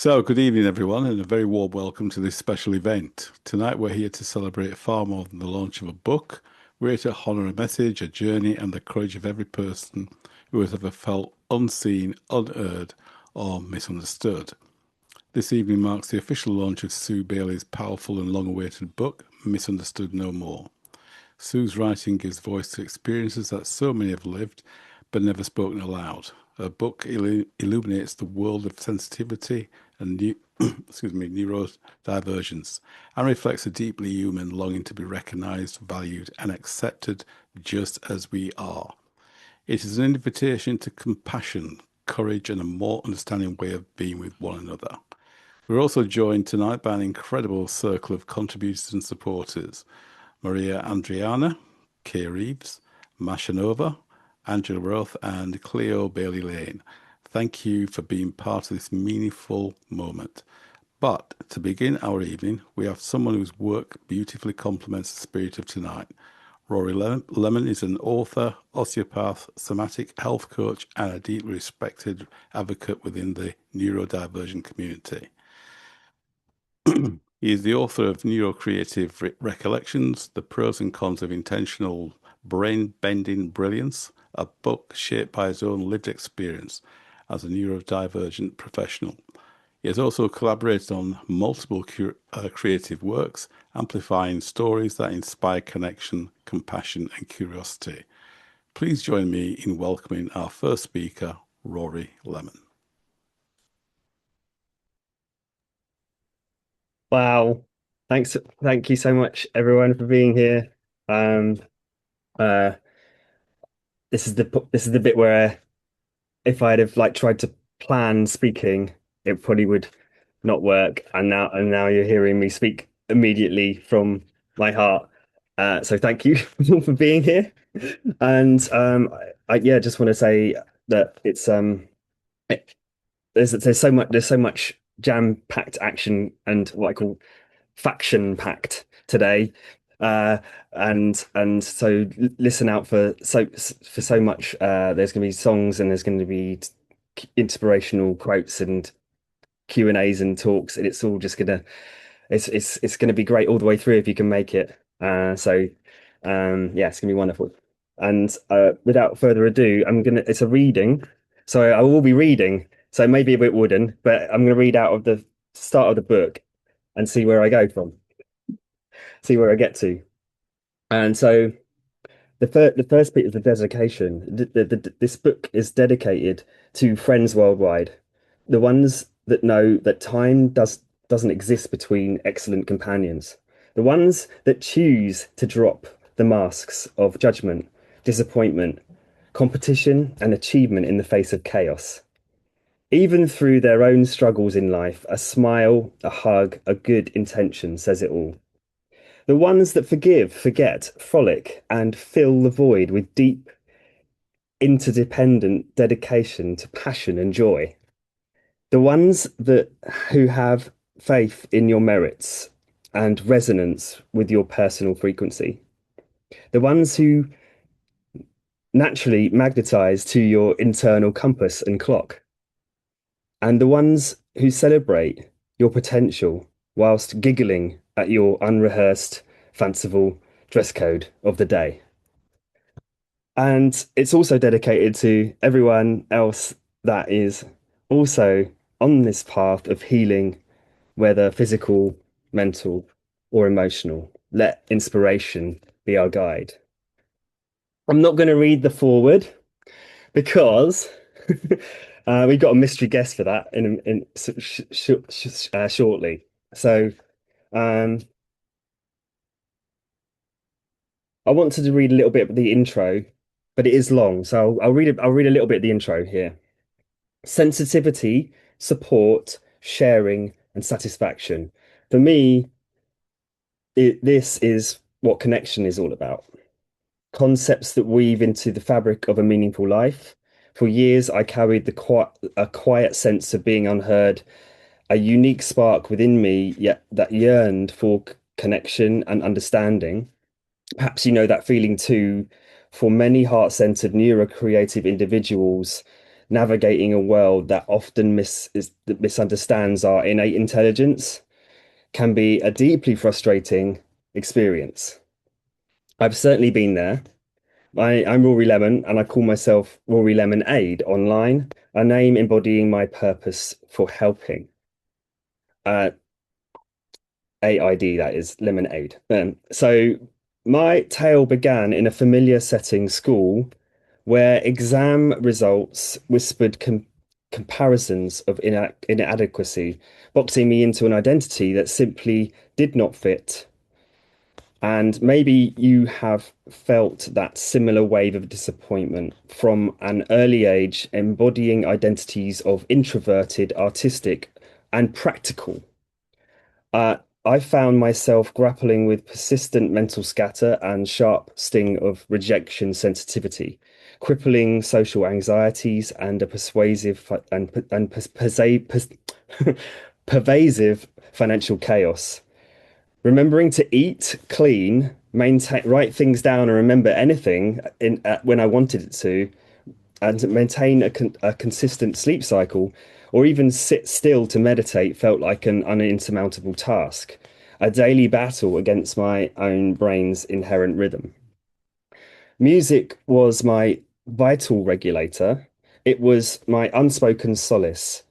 So, good evening, everyone, and a very warm welcome to this special event. Tonight, we're here to celebrate far more than the launch of a book. We're here to honour a message, a journey, and the courage of every person who has ever felt unseen, unheard, or misunderstood. This evening marks the official launch of Sue Bayley's powerful and long awaited book, Misunderstood No More. Sue's writing gives voice to experiences that so many have lived but never spoken aloud. Her book illuminates the world of sensitivity and neurodivergence and reflects a deeply human longing to be recognised, valued, and accepted just as we are. It is an invitation to compassion, courage, and a more understanding way of being with one another. We're also joined tonight by an incredible circle of contributors and supporters. Maria Andriana, Kay Reeves, Masha Nova, Angela Roth, and Cleo Bailey Lane. Thank you for being part of this meaningful moment. But to begin our evening, we have someone whose work beautifully complements the spirit of tonight. Rory Lemon is an author, osteopath, somatic health coach, and a deeply respected advocate within the neurodivergent community. He is the author of NeuroCreative Recollections, The Pros and Cons of Intentional Brain-Bending Brilliance, a book shaped by his own lived experience as a neurodivergent professional. He has also collaborated on multiple creative works, amplifying stories that inspire connection, compassion, and curiosity. Please join me in welcoming our first speaker, Rory Lemon. Wow. Thank you so much everyone for being here. Um uh this is the bit where if I'd have tried to plan speaking, it probably would not work. And now you're hearing me speak immediately from my heart. So thank you for being here. And yeah, just want to say that it, there's so much jam-packed action and what I call faction-packed today. Uh, and so listen out for so much. There's going to be songs and there's going to be inspirational quotes and Q&As and talks, and it's all just gonna it's gonna be great all the way through if you can make it. Yeah, it's gonna be wonderful. And without further ado, it's a reading, so I will be reading. So maybe a bit wooden, but I'm gonna read out of the start of the book and see where I go from, see where I get to. And so the first bit is the dedication. This book is dedicated to friends worldwide, the ones that know that time doesn't exist between excellent companions, the ones that choose to drop the masks of judgment, disappointment, competition, and achievement in the face of chaos. Even through their own struggles in life, a smile, a hug, a good intention says it all. The ones that forgive, forget, frolic, and fill the void with deep, interdependent dedication to passion and joy. The ones that who have faith in your merits and resonance with your personal frequency. The ones who naturally magnetize to your internal compass and clock. And the ones who celebrate your potential whilst giggling at your unrehearsed, fanciful dress code of the day. And it's also dedicated to everyone else that is also on this path of healing, whether physical, mental, or emotional. Let inspiration be our guide. I'm not going to read the foreword because we've got a mystery guest for that shortly. So um, I wanted to read a little bit of the intro, but it is long, so I'll read a little bit of the intro here. Sensitivity, support, sharing, and satisfaction. For me, this is what connection is all about. Concepts that weave into the fabric of a meaningful life. For years, I carried a quiet sense of being unheard, a unique spark within me, yet that yearned for connection and understanding. Perhaps you know that feeling too. For many heart-centered neurocreative individuals, navigating a world that often that misunderstands our innate intelligence can be a deeply frustrating experience. I've certainly been there. I'm Rory Lemon, and I call myself Rory Lemon Aid online, a name embodying my purpose for helping. Uh, AID, that is, Lemonade. So my tale began in a familiar setting, school, where exam results whispered comparisons of inadequacy, boxing me into an identity that simply did not fit. And maybe you have felt that similar wave of disappointment from an early age, embodying identities of introverted, artistic, and practical. Uh, I found myself grappling with persistent mental scatter and sharp sting of rejection sensitivity, crippling social anxieties, and a pervasive financial chaos. Remembering to eat, clean, maintain, write things down, and remember anything when I wanted it to, and to maintain a consistent sleep cycle, or even sit still to meditate, felt like an uninsurmountable task, a daily battle against my own brain's inherent rhythm. Music was my vital regulator. It was my unspoken solace,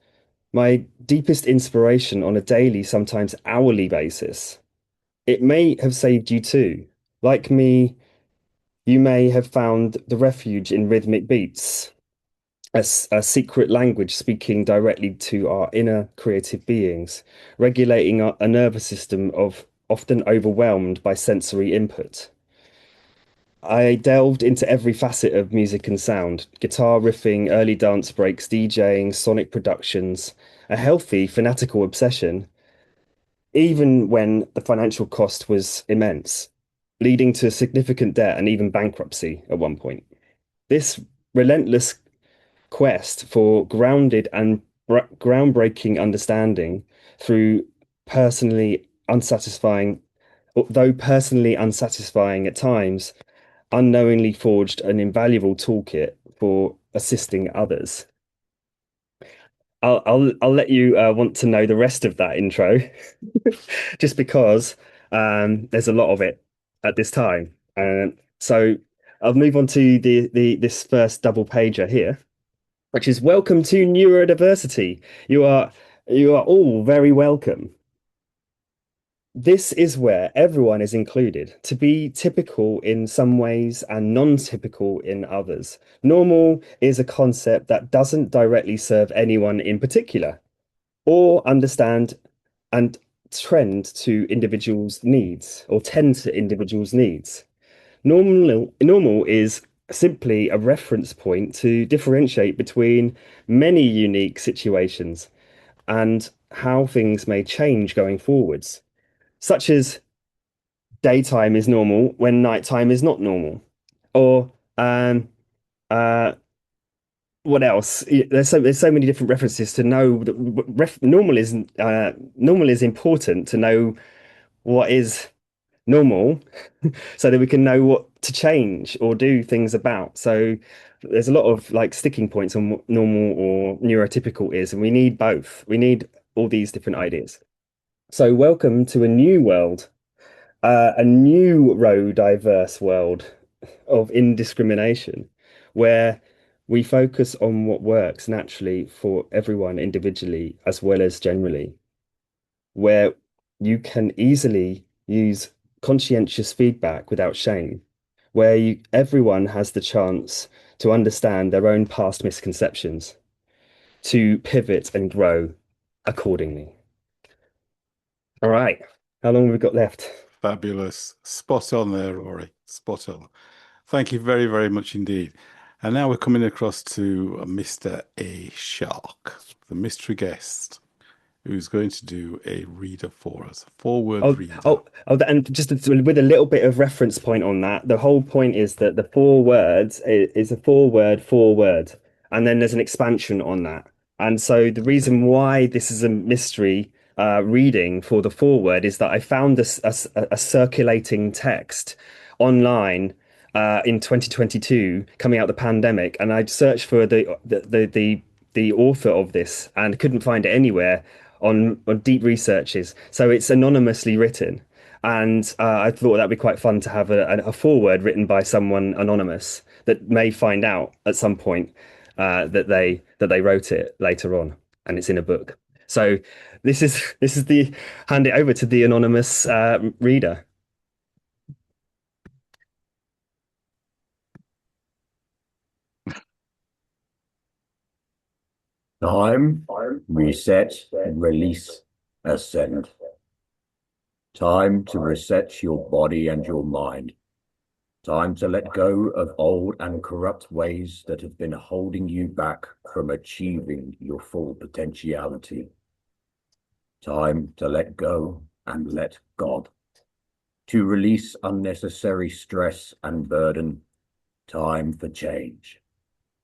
my deepest inspiration on a daily, sometimes hourly basis. It may have saved you too. Like me, you may have found the refuge in rhythmic beats, a secret language speaking directly to our inner creative beings, regulating a nervous system of often overwhelmed by sensory input. I delved into every facet of music and sound, guitar riffing, early dance breaks, DJing, sonic productions, a healthy, fanatical obsession, even when the financial cost was immense, leading to significant debt and even bankruptcy at one point. This relentless quest for grounded and groundbreaking understanding through personally unsatisfying, though personally unsatisfying at times, unknowingly forged an invaluable toolkit for assisting others. I'll let you want to know the rest of that intro, just because there's a lot of it at this time. So I'll move on to the this first double pager here, which is welcome to neurodiversity. You are all very welcome. This is where everyone is included, to be typical in some ways and non-typical in others. Normal is a concept that doesn't directly serve anyone in particular, or understand and trend to individuals' needs, or tend to individuals' needs. Normal is simply a reference point to differentiate between many unique situations and how things may change going forwards, such as daytime is normal when nighttime is not normal, or uh, what else? There's so many different references to know that normal is important to know what is normal so that we can know what to change or do things about. So there's a lot of like sticking points on what normal or neurotypical is, and we need both. We need all these different ideas. So welcome to a new world, a neurodiverse world of indiscrimination, where we focus on what works naturally for everyone individually as well as generally, where you can easily use conscientious feedback without shame, where everyone has the chance to understand their own past misconceptions, to pivot and grow accordingly. All right, how long have we got left? Fabulous. Spot on there, Rory. Spot on. Thank you very, very much indeed. And now we're coming across to Mr. A. Shark, the mystery guest, who's going to do a reader for us, a forward reader. And just with a little bit of reference point on that, the whole point is that the 4 words is a forward, and then there's an expansion on that. And so the reason why this is a mystery reading for the forward is that I found a circulating text online in 2022, coming out the pandemic, and I'd searched for the author of this and couldn't find it anywhere on deep researches. So it's anonymously written, and I thought that'd be quite fun to have a foreword written by someone anonymous that may find out at some point that they wrote it later on, and it's in a book. So this is the hand it over to the anonymous reader. Time, reset, release, ascend. Time to reset your body and your mind. Time to let go of old and corrupt ways that have been holding you back from achieving your full potentiality. Time to let go and let God. To release unnecessary stress and burden. Time for change.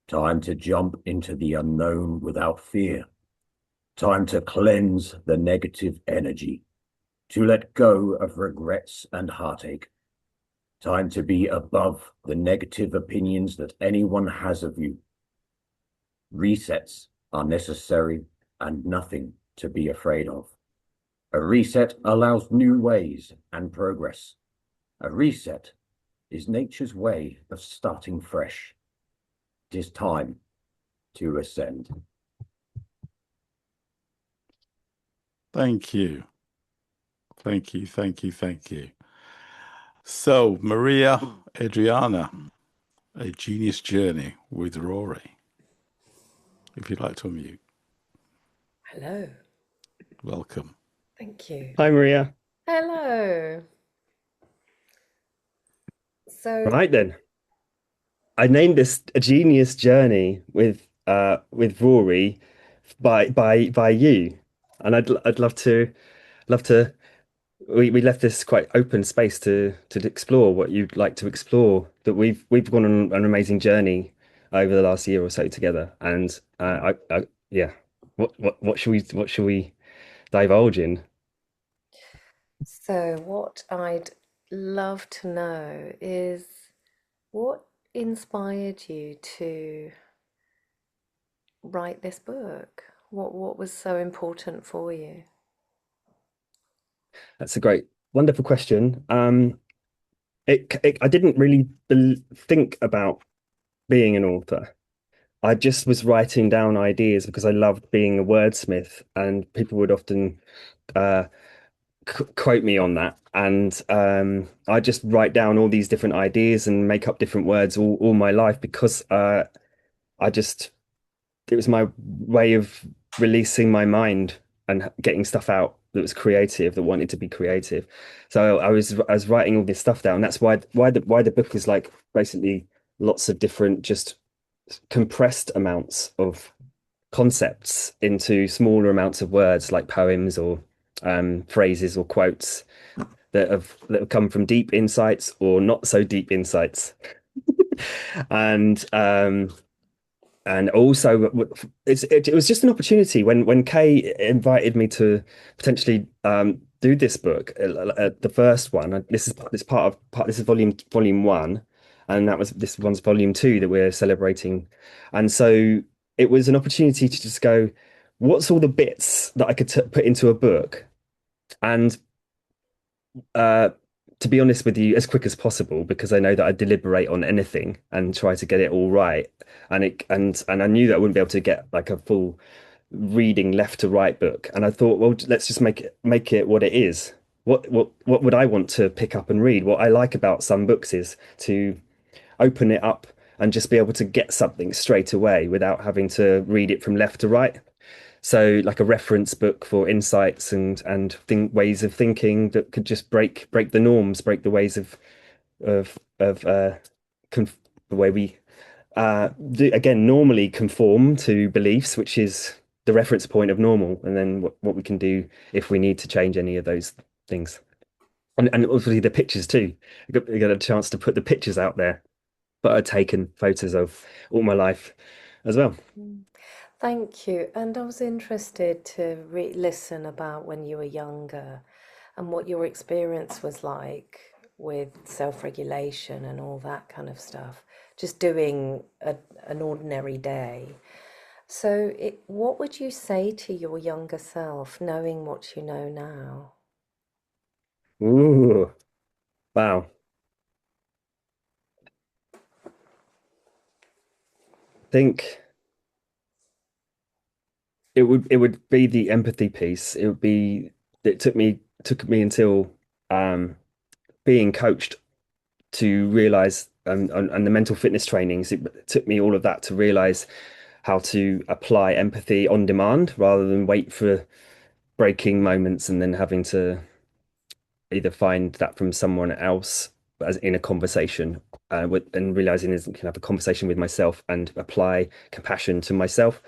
Time to jump into the unknown without fear. Time to cleanse the negative energy. To let go of regrets and heartache. Time to be above the negative opinions that anyone has of you. Resets are necessary and nothing to be afraid of. A reset allows new ways and progress. A reset is nature's way of starting fresh. It is time to ascend. Thank you. Thank you. Thank you. Thank you. So, Maria Adriana, A Genius Journey with Rory. If you'd like to unmute, Hello. welcome. Thank you. Hi, Maria. Hello. So, Right then, I named this A Genius Journey with Rory by you, and I'd love to we left this quite open space to explore what you'd like to explore. That we've gone on an amazing journey over the last year or so together, and yeah, what should we divulge in? what I'd love to know is what inspired you to write this book? What was so important for you? That's a great, wonderful question. I didn't really think about being an author. I just was writing down ideas because I loved being a wordsmith, and people would often uh, quote me on that. And I just write down all these different ideas and make up different words all my life because I just it was my way of releasing my mind and getting stuff out that was creative, that wanted to be creative. So I was writing all this stuff down. That's why the book is like basically lots of different just compressed amounts of concepts into smaller amounts of words like poems or phrases or quotes that have come from deep insights or not so deep insights. and also it was just an opportunity when Kay invited me to potentially do this book, the first one. This is volume one, and this one's volume two that we're celebrating. And so it was an opportunity to just go, what's all the bits that I could put into a book, and uh, to be honest with you, as quick as possible, because I know that I deliberate on anything and try to get it all right. And I knew that I wouldn't be able to get like a full reading left to right book. And I thought, well, let's just make it what it is. What would I want to pick up and read? What I like about some books is to open it up and just be able to get something straight away without having to read it from left to right. So like a reference book for insights and ways of thinking that could just break the norms, break the ways of the way we again normally conform to beliefs, which is the reference point of normal, and then what we can do if we need to change any of those things. And obviously the pictures too. I got a chance to put the pictures out there, but I've taken photos of all my life as well. Thank you. And I was interested to listen about when you were younger and what your experience was like with self-regulation and all that kind of stuff, just doing an ordinary day. So what would you say to your younger self, knowing what you know now? Ooh, wow. I think it would be the empathy piece. It took me until being coached to realize and the mental fitness trainings, it took me all of that to realize how to apply empathy on demand rather than wait for breaking moments and then having to either find that from someone else as in a conversation and realizing I can have a conversation with myself and apply compassion to myself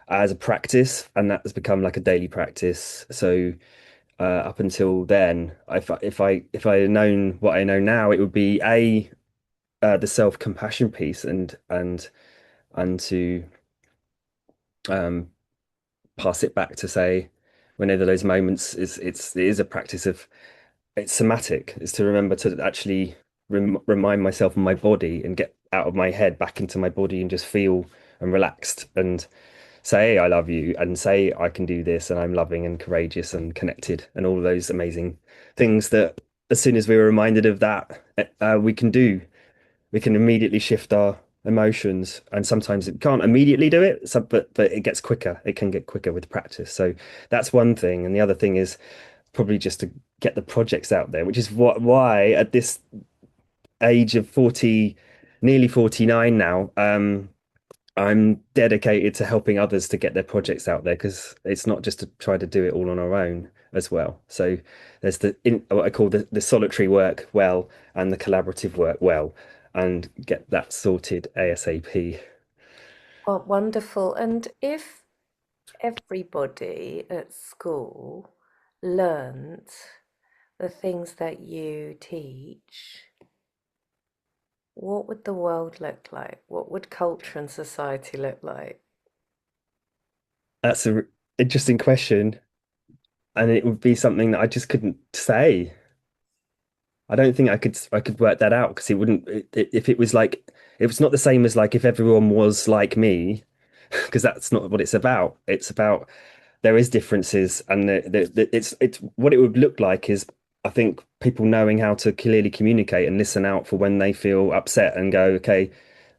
as a practice, and that has become like a daily practice. So up until then, if I had known what I know now, it would be the self-compassion piece and to um, pass it back to say whenever those moments it is a practice of it's somatic. It's to remember to actually remind myself of my body and get out of my head back into my body and just feel and relaxed and say I love you and say I can do this and I'm loving and courageous and connected and all of those amazing things that as soon as we were reminded of that, we can do. We can immediately shift our emotions, and sometimes it can't immediately do it, but it gets quicker. It can get quicker with practice. So that's one thing, and the other thing is probably just to get the projects out there, which is why at this age of 40, nearly 49 now, I'm dedicated to helping others to get their projects out there, because it's not just to try to do it all on our own as well. So there's what I call the solitary work well and the collaborative work well, and get that sorted ASAP. Oh, wonderful. And if everybody at school learnt the things that you teach, what would the world look like? What would culture and society look like? That's a interesting question, and it would be something that I just couldn't say. I don't think I could work that out, because it wouldn't if it was like it was not the same as like if everyone was like me, because that's not what it's about. It's about there is differences, and it's what it would look like is I think people knowing how to clearly communicate and listen out for when they feel upset and go, okay,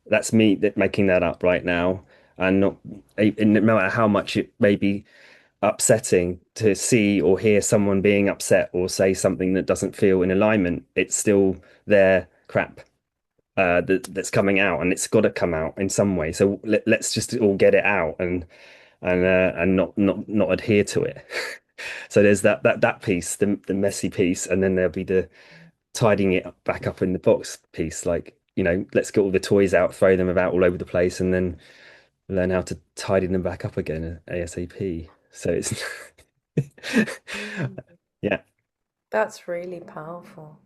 that's me making that up right now, and not and no matter how much it may be upsetting to see or hear someone being upset or say something that doesn't feel in alignment, it's still their crap that's coming out, and it's got to come out in some way. So let's just all get it out and not adhere to it. So there's that piece, the messy piece, and then there'll be the tidying it back up in the box piece. Like, let's get all the toys out, throw them about all over the place, and then learn how to tidy them back up again ASAP. So it's Mm. yeah, That's really powerful.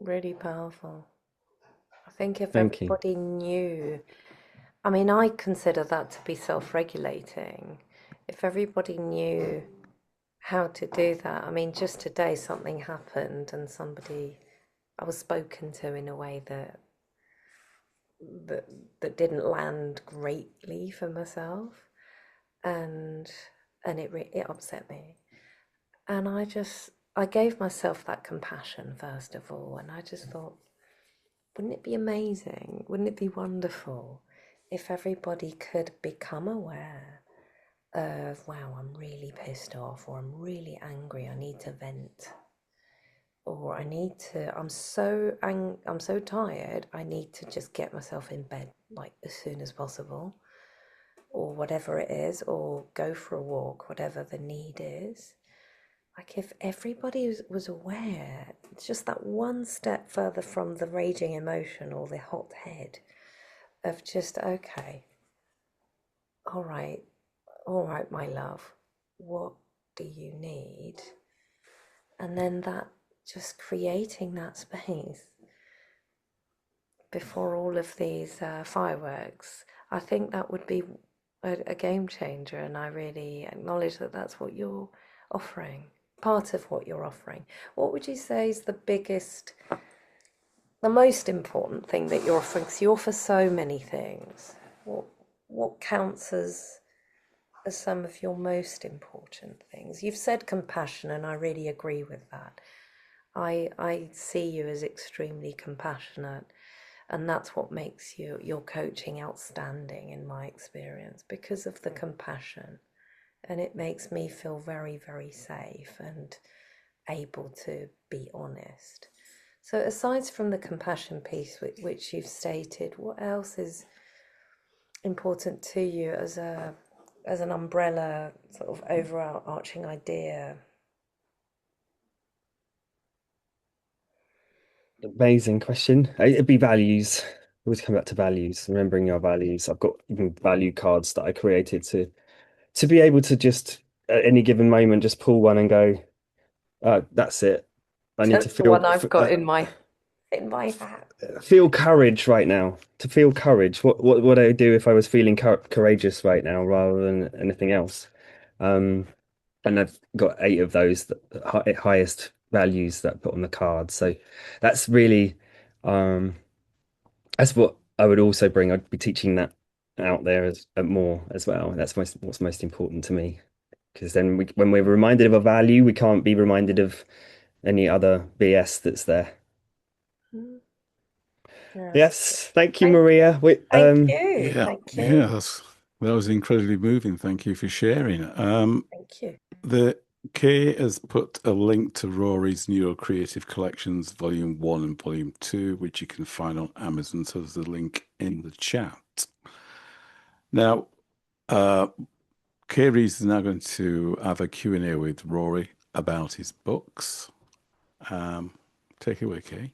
Really powerful. I think if thank you. everybody knew, I mean, I consider that to be self-regulating. If everybody knew how to do that, I mean, just today something happened and I was spoken to in a way that that didn't land greatly for myself, and it upset me, and I gave myself that compassion first of all, and I just thought, wouldn't it be amazing? Wouldn't it be wonderful if everybody could become aware of, wow, I'm really pissed off, or I'm really angry, I need to vent, or I'm so tired, I need to just get myself in bed like as soon as possible, or whatever it is, or go for a walk, whatever the need is. Like if everybody was aware, it's just that one step further from the raging emotion or the hot head of just, okay, all right, all right, my love, what do you need? And then that, just creating that space before all of these fireworks, I think that would be a game changer. And I really acknowledge that that's what you're offering. part of what you're offering. What would you say is the most important thing that you're offering? Because you offer so many things. What counts as some of your most important things? You've said compassion, and I really agree with that. I see you as extremely compassionate, and that's what makes your coaching outstanding in my experience, because of the compassion. And it makes me feel very, very safe and able to be honest. So aside from the compassion piece, which you've stated, what else is important to you as an umbrella sort of overarching idea? Amazing question. It'd be values. Always come back to values, remembering your values. I've got even value cards that I created to be able to just at any given moment just pull one and go, that's it. I need to That's the one I've got in my hat. feel courage right now. To feel courage. What would I do if I was feeling courageous right now rather than anything else? And I've got 8 of those highest values that I put on the card. So that's really that's what I would also bring. I'd be teaching that out there as more as well. That's what's most important to me. Because then when we're reminded of a value, we can't be reminded of any other BS that's there. Yes. Yes, thank you, Maria. Thank you. Yeah, Thank you. yeah, that was incredibly moving. Thank you for sharing. Thank you. The Kay has put a link to Rory's NeuroCreative Collections, Volume 1 and Volume 2, which you can find on Amazon. So there's a link in the chat. Now, Kay Rees is now going to have a Q&A with Rory about his books. Take it away, Kay.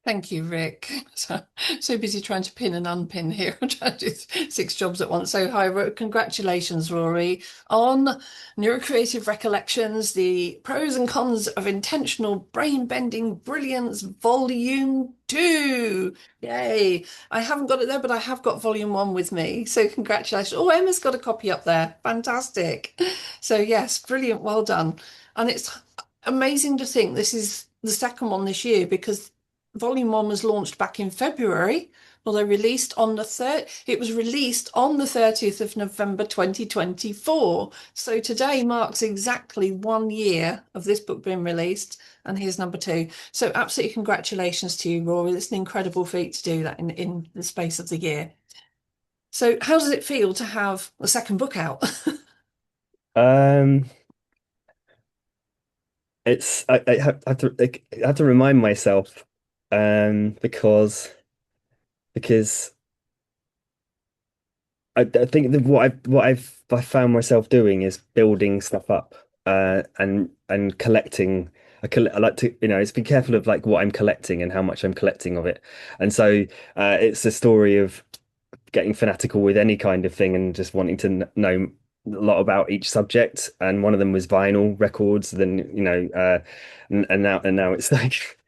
Thank you, Rick. So busy trying to pin and unpin here. I'm trying to do 6 jobs at once. So hi, congratulations, Rory, on NeuroCreative Recollections, the pros and cons of intentional brain-bending brilliance, Volume 2. Yay. I haven't got it there, but I have got Volume 1 with me. So congratulations. Oh, Emma's got a copy up there. Fantastic. So yes, brilliant. Well done. And it's amazing to think this is the second one this year, because Volume 1 was launched back in February. Well, they released on the it was released on the 30th of November 2024. So today marks exactly 1 year of this book being released, and here's number 2. So absolutely congratulations to you, Rory. It's an incredible feat to do that in the space of the year. So how does it feel to have a second book out? It's I have to remind myself because I think that I found myself doing is building stuff up and collecting. I like to, it's be careful of like what I'm collecting and how much I'm collecting of it. And so it's a story of getting fanatical with any kind of thing and just wanting to know a lot about each subject. And one of them was vinyl records. Then and now it's like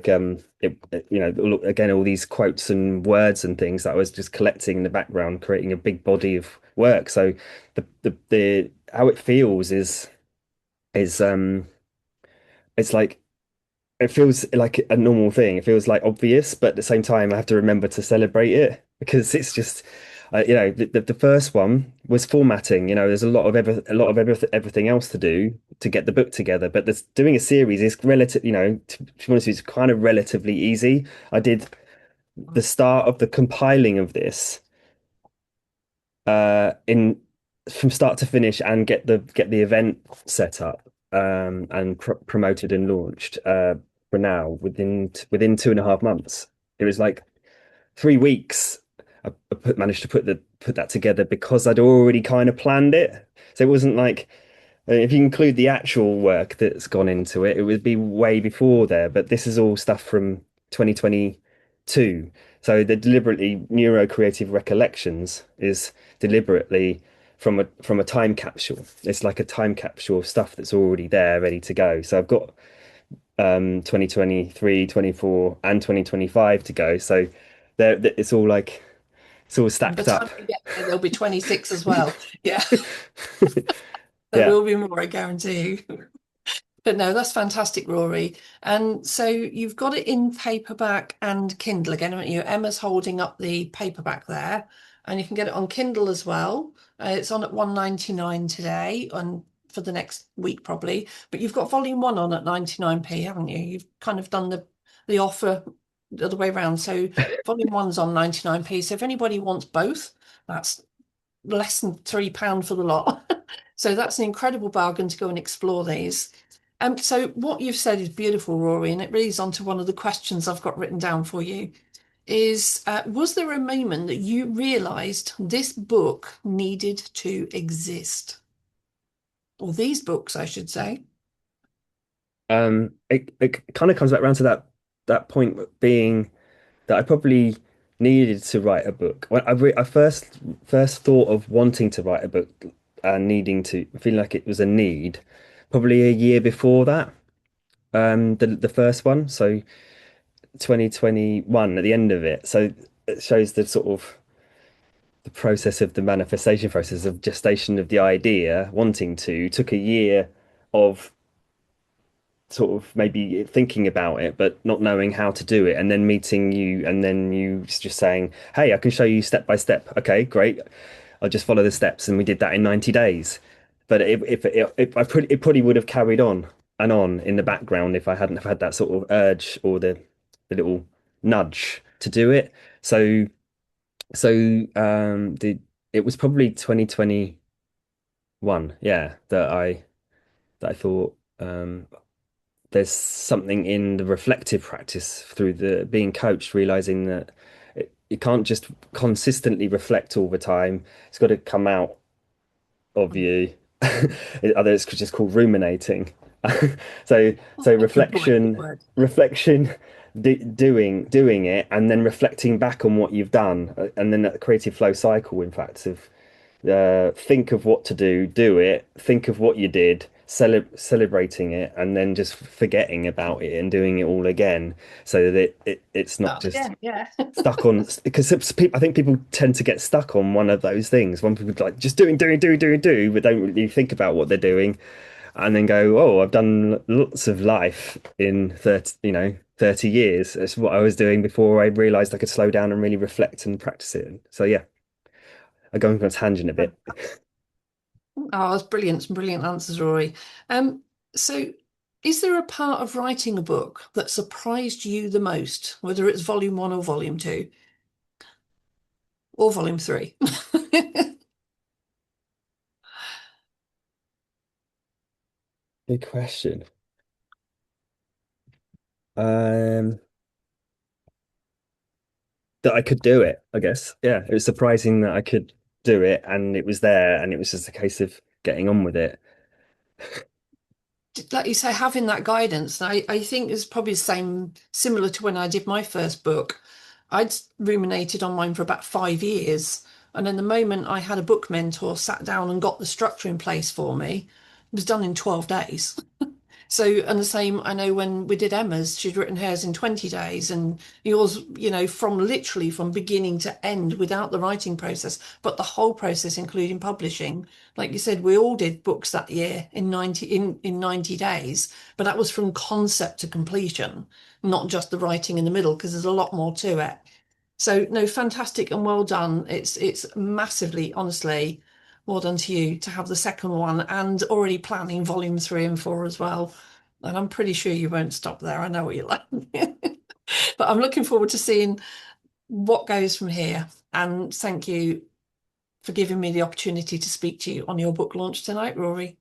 look, again, all these quotes and words and things that I was just collecting in the background, creating a big body of work. So the how it feels is it's like it feels like a normal thing. It feels like obvious, but at the same time, I have to remember to celebrate it because it's just, the first one was formatting. There's a lot of everything else to do to get the book together. But doing a series is relative. To be honest, it's kind of relatively easy. I did the start of the compiling of this in from start to finish and get the event set up and promoted and launched for now within 2.5 months. It was like 3 weeks. Managed to put that together because I'd already kind of planned it. So it wasn't like, if you include the actual work that's gone into it, it would be way before there. But this is all stuff from 2022. So the deliberately NeuroCreative Recollections is deliberately from a time capsule. It's like a time capsule of stuff that's already there, ready to go. So I've got 2023, 24, and 2025 to go. So it's all like It's all By stacked the time up. we get there, there'll be 26 as well. Yeah, there Yeah. will be more, I guarantee you. But no, that's fantastic, Rory. And so you've got it in paperback and Kindle again, haven't you? Emma's holding up the paperback there, and you can get it on Kindle as well. It's on at 1.99 today and for the next week probably. But you've got volume 1 on at 99p, haven't you? You've kind of done the offer the other way around. So volume 1's on 99p. So if anybody wants both, that's less than £3 for the lot. So that's an incredible bargain to go and explore these. So what you've said is beautiful, Rory, and it leads on to one of the questions I've got written down for you. Was there a moment that you realised this book needed to exist? Or these books, I should say. It kind of comes back around to that point being that I probably needed to write a book. When I first thought of wanting to write a book and needing to feeling like it was a need, probably a year before that. The first one, so 2021 at the end of it. So it shows the sort of the process of the manifestation process of gestation of the idea, wanting to, took a year of sort of maybe thinking about it but not knowing how to do it, and then meeting you and then you just saying, hey, I can show you step by step. Okay, great, I'll just follow the steps, and we did that in 90 days. But it probably would have carried on and on in the background if I hadn't have had that sort of urge or the little nudge to do it. So it was probably 2021, yeah, that I thought, there's something in the reflective practice through the being coached, realizing that you can't just consistently reflect all the time. It's got to come out of you. Other it's just called ruminating. So Good word, good reflection, word. reflection, doing it, and then reflecting back on what you've done, and then that creative flow cycle, in fact, of think of what to do it, think of what you did, celebrating it, and then just forgetting about it and doing it all again, so that it's not Start just again, yeah. stuck on. Because I think people tend to get stuck on one of those things. One people like just doing, but don't really think about what they're doing, and then go, oh, I've done lots of life in 30 years. That's what I was doing before I realized I could slow down and really reflect and practice it. So yeah, I'm going on a tangent a bit. Oh, that's brilliant. Some brilliant answers, Rory. So is there a part of writing a book that surprised you the most, whether it's volume 1 or volume 2 or volume 3? Good question. Um, that I could do it, I guess. Yeah, it was surprising that I could do it, and it was there, and it was just a case of getting on with it. Like you say, having that guidance, I think is probably the same, similar to when I did my first book. I'd ruminated on mine for about 5 years. And then the moment I had a book mentor sat down and got the structure in place for me, it was done in 12 days. So, and the same, I know when we did Emma's, she'd written hers in 20 days, and yours, from literally from beginning to end without the writing process, but the whole process, including publishing. Like you said, we all did books that year in 90 days, but that was from concept to completion, not just the writing in the middle, because there's a lot more to it. So no, fantastic and well done. It's massively, honestly, well done to you to have the second one and already planning volume 3 and 4 as well. And I'm pretty sure you won't stop there. I know what you're like. But I'm looking forward to seeing what goes from here. And thank you for giving me the opportunity to speak to you on your book launch tonight, Rory.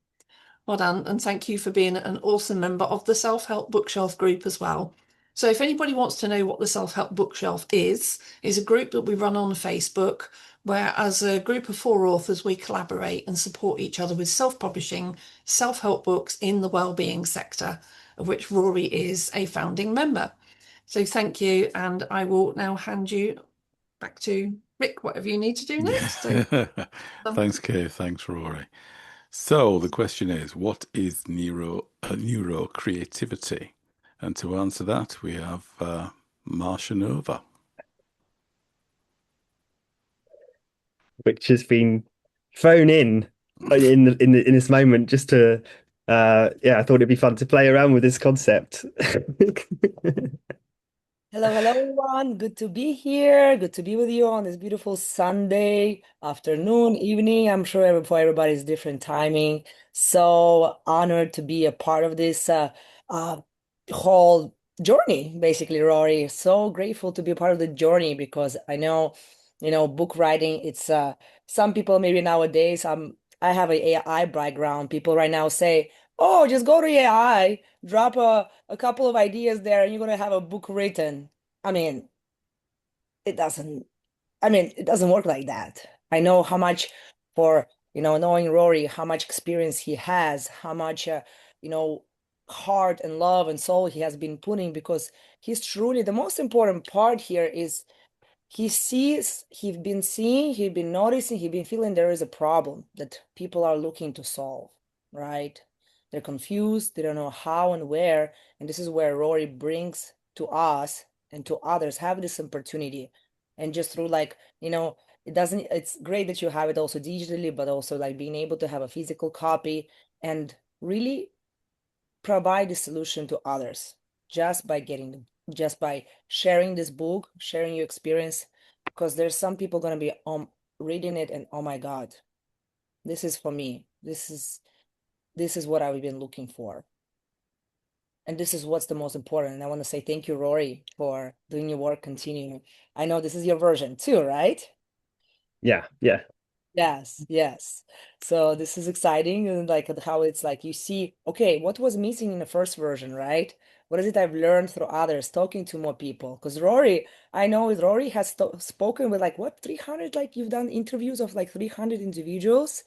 Well done. And thank you for being an awesome member of the Self-Help Bookshelf group as well. So if anybody wants to know what the Self-Help Bookshelf is a group that we run on Facebook, where as a group of 4 authors, we collaborate and support each other with self-publishing, self-help books in the wellbeing sector, of which Rory is a founding member. So thank you. And I will now hand you back to Rick, whatever you need to do next. So, Thanks, Kay. Thanks, Rory. So the question is, what is neurocreativity? And to answer that, we have Marcia Nova. which has been thrown in this moment just to I thought it'd be fun to play around with this concept. Hello, hello, everyone. Good to be here. Good to be with you on this beautiful Sunday afternoon, evening. I'm sure for everybody's different timing. So honored to be a part of this uh, whole journey, basically, Rory. So grateful to be a part of the journey because I know, book writing, it's some people maybe nowadays, I have a AI background. People right now say, oh, just go to AI, drop a couple of ideas there, and you're gonna have a book written. I mean, it doesn't, it doesn't work like that. I know how much for, knowing Rory, how much experience he has, how much, you know, heart and love and soul he has been putting because he's truly the most important part here is he's been seeing, he's been noticing, he's been feeling there is a problem that people are looking to solve, right? They're confused, they don't know how and where, and this is where Rory brings to us and to others have this opportunity. And just through it's great that you have it also digitally, but also like being able to have a physical copy and really provide a solution to others just by getting them, just by sharing this book, sharing your experience, because there's some people going to be reading it and oh my God, this is for me. This is what I've been looking for. And this is what's the most important. And I want to say thank you, Rory, for doing your work, continuing. I know this is your version too, right? Yeah, yeah. Yes, yes. So this is exciting and like how it's like you see, okay, what was missing in the first version, right? What is it I've learned through others, talking to more people? Because Rory, I know Rory has spoken with like what, 300, like you've done interviews of like 300 individuals.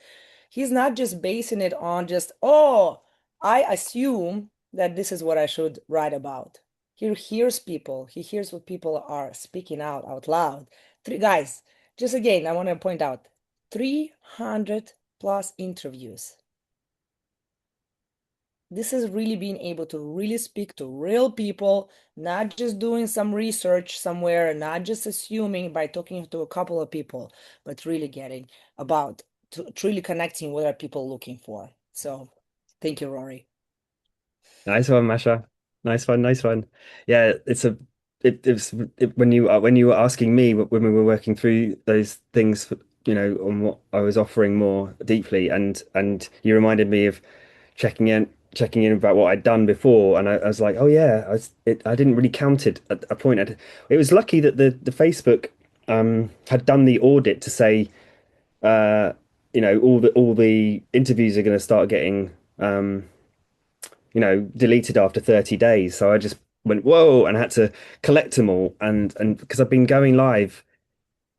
He's not just basing it on just, oh, I assume that this is what I should write about. He hears people, he hears what people are speaking out loud. Three guys, just again, I want to point out 300 plus interviews. This is really being able to really speak to real people, not just doing some research somewhere, not just assuming by talking to a couple of people, but really getting about truly connecting what are people looking for. So thank you, Rory. Nice one, Masha. Nice one, nice one. Yeah, when you were asking me when we were working through those things, on what I was offering more deeply, and you reminded me of checking in about what I'd done before, and I was like, oh yeah, I didn't really count it at a point. It was lucky that the Facebook had done the audit to say, all the interviews are going to start getting deleted after 30 days. So I just went, whoa, and had to collect them all. And because I've been going live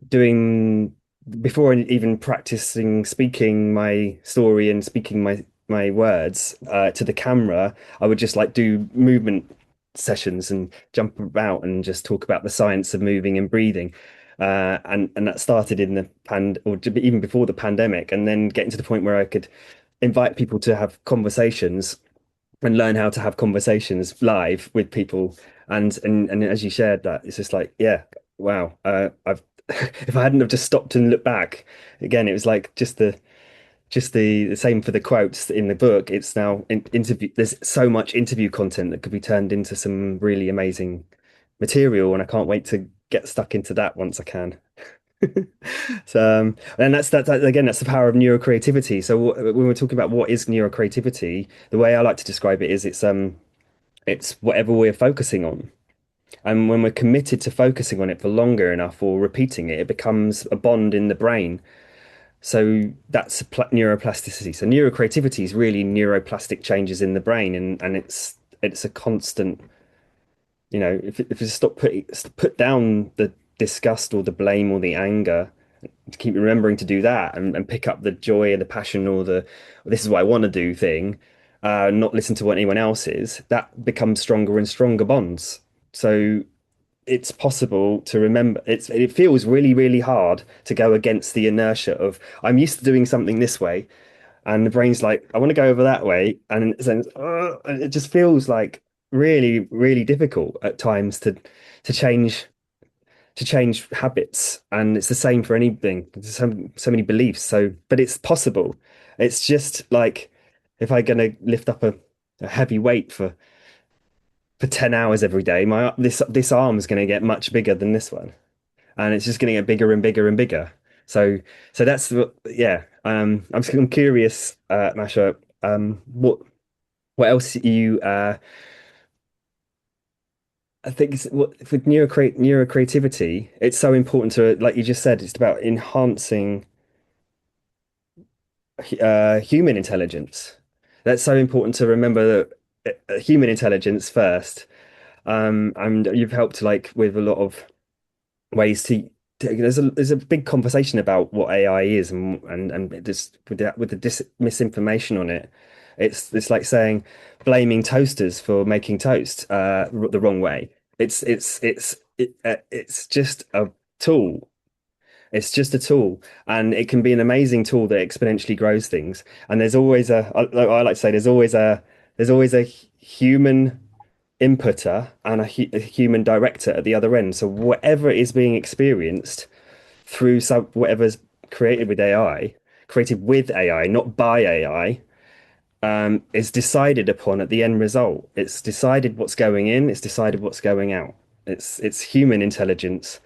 doing before even practicing speaking my story and speaking my words to the camera, I would just like do movement sessions and jump about and just talk about the science of moving and breathing. And that started in the or even before the pandemic, and then getting to the point where I could invite people to have conversations and learn how to have conversations live with people. And as you shared that, it's just like, yeah, wow. I've if I hadn't have just stopped and looked back again, it was like just the same for the quotes in the book. It's now interview. There's so much interview content that could be turned into some really amazing material, and I can't wait to get stuck into that once I can. So, and that's again, that's the power of neurocreativity. So when we're talking about what is neurocreativity, the way I like to describe it is it's whatever we're focusing on. And when we're committed to focusing on it for longer enough or repeating it, it becomes a bond in the brain. So that's neuroplasticity. So neurocreativity is really neuroplastic changes in the brain, and it's a constant. If you put down the disgust or the blame or the anger, to keep remembering to do that and pick up the joy and the passion or the this is what I want to do thing, not listen to what anyone else is, that becomes stronger and stronger bonds. So it's possible to remember. It feels really, really hard to go against the inertia of I'm used to doing something this way, and the brain's like, I want to go over that way, and it just feels like really, really difficult at times to change to change habits, and it's the same for anything. There's so many beliefs. So, but it's possible. It's just like if I'm gonna lift up a heavy weight for 10 hours every day, my this arm is gonna get much bigger than this one, and it's just gonna get bigger and bigger and bigger. So that's yeah. I'm curious, Masha. What else you I think for neurocreativity, it's so important to, like you just said, it's about enhancing human intelligence. That's so important to remember that human intelligence first. And you've helped like with a lot of ways there's a big conversation about what AI is and just with the misinformation on it. It's like saying blaming toasters for making toast the wrong way. It's just a tool. It's just a tool, and it can be an amazing tool that exponentially grows things. And there's always I like to say, there's always a human inputter and a human director at the other end. So whatever is being experienced through whatever's created with AI, not by AI, is decided upon at the end result. It's decided what's going in, it's decided what's going out. It's human intelligence,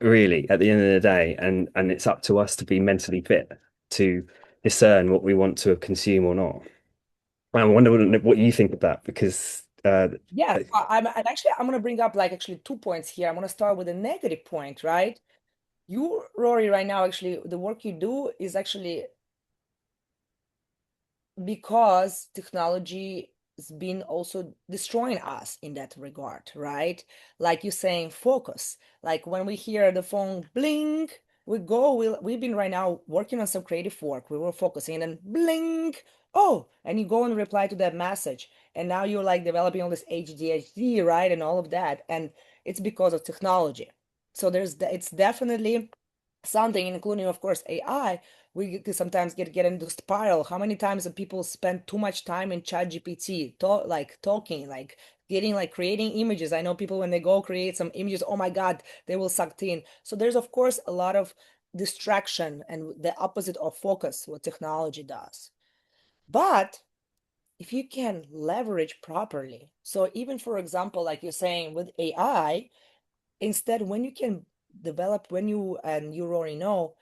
really, at the end of the day, and it's up to us to be mentally fit to discern what we want to consume or not. I wonder what you think of that, because Yeah, and actually I'm gonna bring up like actually 2 points here. I'm gonna start with a negative point, right? You, Rory, right now, actually, the work you do is actually because technology has been also destroying us in that regard, right? Like you saying, focus. Like when we hear the phone bling, we've been right now working on some creative work. We were focusing and bling, oh, and you go and reply to that message. And now you're like developing all this ADHD, right? And all of that. And it's because of technology. So it's definitely something, including, of course, AI. We could sometimes get into spiral. How many times do people spend too much time in chat GPT talking, like getting like creating images? I know people when they go create some images, oh my god, they will sucked in. So there's of course a lot of distraction and the opposite of focus, what technology does. But if you can leverage properly, so even for example, like you're saying with AI, instead when you can develop, when you, and you already know,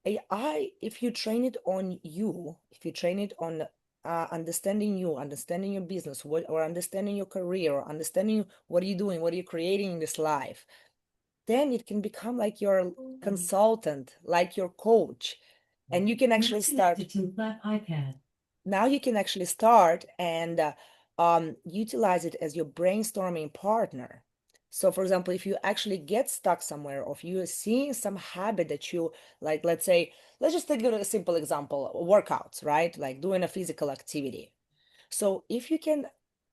AI, if you train it on you, if you train it on understanding you, understanding your business, or understanding your career, or understanding what are you doing, what are you creating in this life, then it can become like your consultant, like your coach, and you can actually start. Now you can actually start and utilize it as your brainstorming partner. So for example, if you actually get stuck somewhere, or if you are seeing some habit that you like, let's say, let's just take a simple example, workouts, right? Like doing a physical activity. So if you can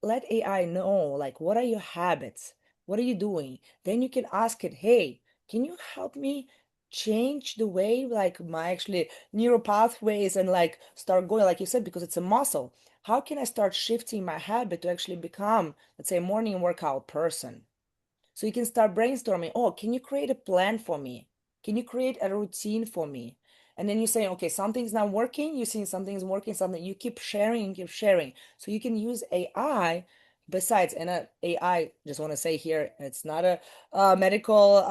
let AI know, like, what are your habits? What are you doing? Then you can ask it, hey, can you help me change the way, like, my actually neural pathways and like start going, like you said, because it's a muscle. How can I start shifting my habit to actually become, let's say, a morning workout person? So you can start brainstorming. Oh, can you create a plan for me? Can you create a routine for me? And then you say, okay, something's not working. You're seeing something's working, something you keep sharing and keep sharing. So you can use AI besides, and AI, just want to say here, it's not a medical,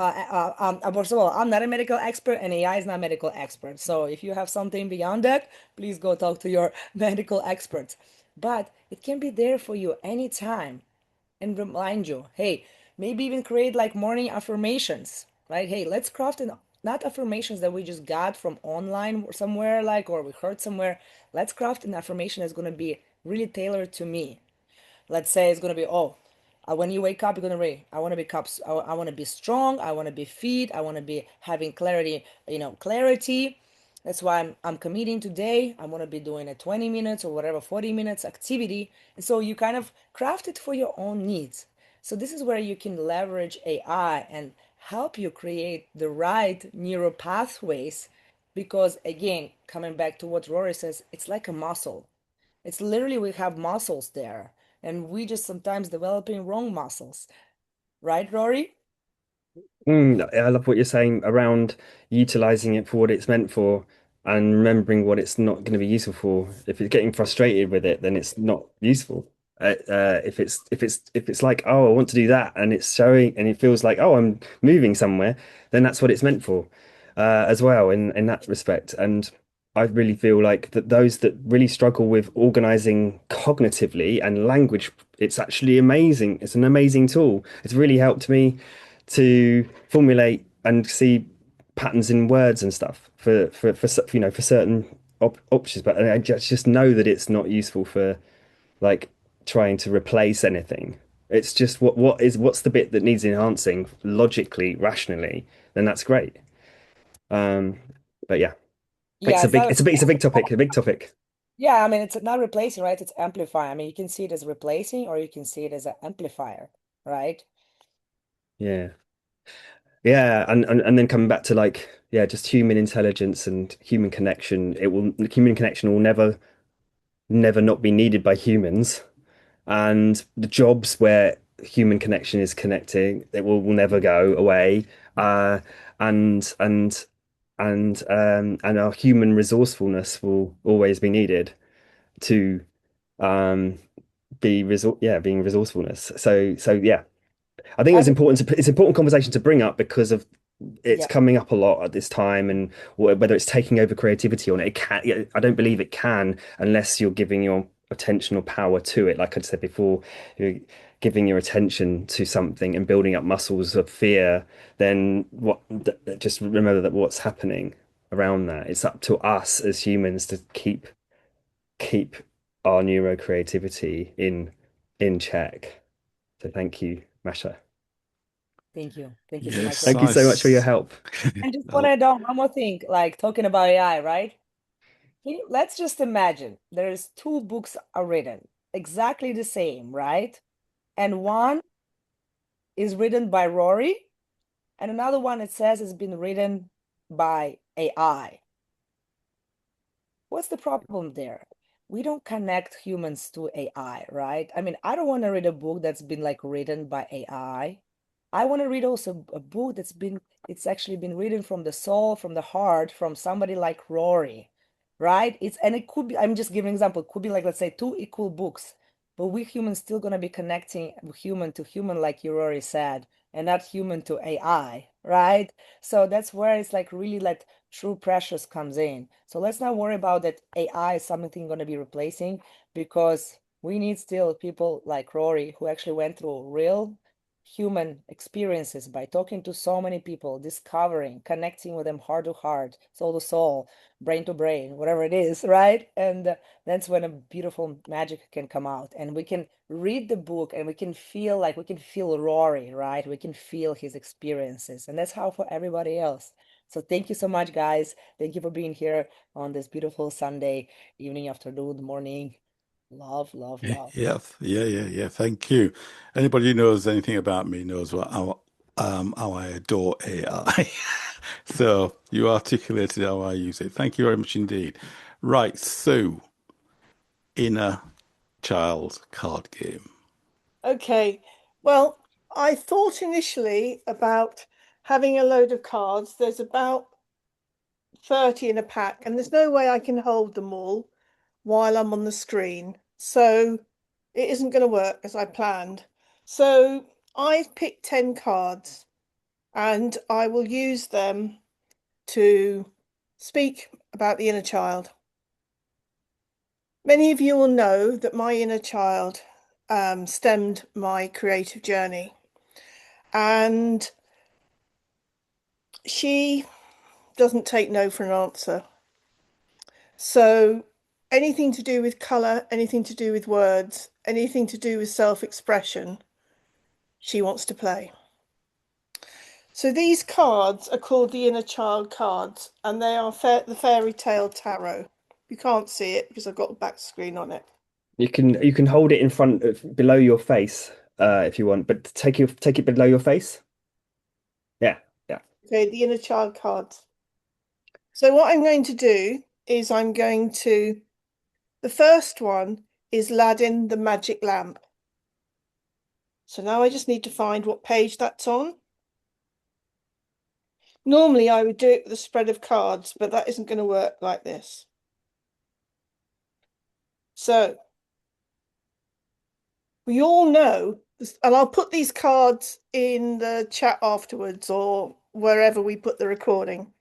first of all, I'm not a medical expert and AI is not a medical expert. So if you have something beyond that, please go talk to your medical experts. But it can be there for you anytime and remind you, hey, maybe even create like morning affirmations, right? Hey, let's craft not affirmations that we just got from online or somewhere, like, or we heard somewhere. Let's craft an affirmation that's going to be really tailored to me. Let's say it's going to be, oh, when you wake up, you're going to read, I want to be cups. I want to be strong. I want to be fit. I want to be having clarity, clarity. That's why I'm committing today. I want to be doing a 20 minutes or whatever, 40 minutes activity. And so you kind of craft it for your own needs. So this is where you can leverage AI and help you create the right neural pathways. Because again, coming back to what Rory says, it's like a muscle. It's literally, we have muscles there, and we just sometimes developing wrong muscles. Right, Rory? I love what you're saying around utilizing it for what it's meant for and remembering what it's not going to be useful for. If you're getting frustrated with it, then it's not useful. If it's like, oh, I want to do that, and it's showing, and it feels like, oh, I'm moving somewhere, then that's what it's meant for, as well in that respect. And I really feel like that those that really struggle with organizing cognitively and language, it's actually amazing. It's an amazing tool. It's really helped me to formulate and see patterns in words and stuff for certain options. But I just know that it's not useful for like trying to replace anything. It's just what's the bit that needs enhancing logically, rationally, then that's great. Um, but yeah, Yeah, it's not. it's a big topic, a big topic. Yeah, I mean, it's not replacing, right? It's amplifying. I mean, you can see it as replacing, or you can see it as an amplifier, right? Yeah. Yeah, and then coming back to like, yeah, just human intelligence and human connection. Human connection will never not be needed by humans. And the jobs where human connection is connecting, will never go away. Uh, and and and our human resourcefulness will always be needed to um being resourcefulness. So yeah, I think it I was think, important it's an important conversation to bring up because of it's yeah, coming up a lot at this time, and whether it's taking over creativity or not, it can. Yeah, I don't believe it can unless you're giving your attention or power to it. Like I said before, you're giving your attention to something and building up muscles of fear. Then just remember that what's happening around that. It's up to us as humans to keep our neurocreativity in check. So thank you, Masha. thank you. Thank you so much for Yes, Thank you having so much for your I. help. And just want Oh, to add on one more thing, like talking about AI, right? Let's just imagine there's two books are written exactly the same, right? And one is written by Rory, and another one it says has been written by AI. What's the problem there? We don't connect humans to AI, right? I mean, I don't want to read a book that's been like written by AI. I want to read also a book it's actually been written from the soul, from the heart, from somebody like Rory, right? And it could be, I'm just giving an example, it could be like, let's say, two equal books, but we humans still going to be connecting human to human, like you already said, and not human to AI, right? So that's where it's like really like true pressures comes in. So let's not worry about that AI is something going to be replacing, because we need still people like Rory who actually went through real human experiences by talking to so many people, discovering, connecting with them heart to heart, soul to soul, brain to brain, whatever it is, right? And that's when a beautiful magic can come out. And we can read the book and we can feel Rory, right? We can feel his experiences. And that's how for everybody else. So thank you so much, guys. Thank you for being here on this beautiful Sunday evening, afternoon, morning. Love, love, love. yeah. Thank you. Anybody who knows anything about me knows how I adore AI. So you articulated how I use it. Thank you very much indeed. Right, so inner child card game. Okay, well, I thought initially about having a load of cards. There's about 30 in a pack, and there's no way I can hold them all while I'm on the screen. So it isn't going to work as I planned. So I've picked 10 cards and I will use them to speak about the inner child. Many of you will know that my inner child stemmed my creative journey, and she doesn't take no for an answer. So anything to do with colour, anything to do with words, anything to do with self-expression, she wants to play. So these cards are called the Inner Child cards, and they are the Fairy Tale Tarot. You can't see it because I've got a back screen on it. You can hold it in front of below your face, if you want, but take it below your face. Yeah, yeah. Okay, the Inner Child cards. So what I'm going to do is the first one is Aladdin the Magic Lamp. So now I just need to find what page that's on. Normally I would do it with a spread of cards, but that isn't going to work like this. So we all know, and I'll put these cards in the chat afterwards or wherever we put the recording.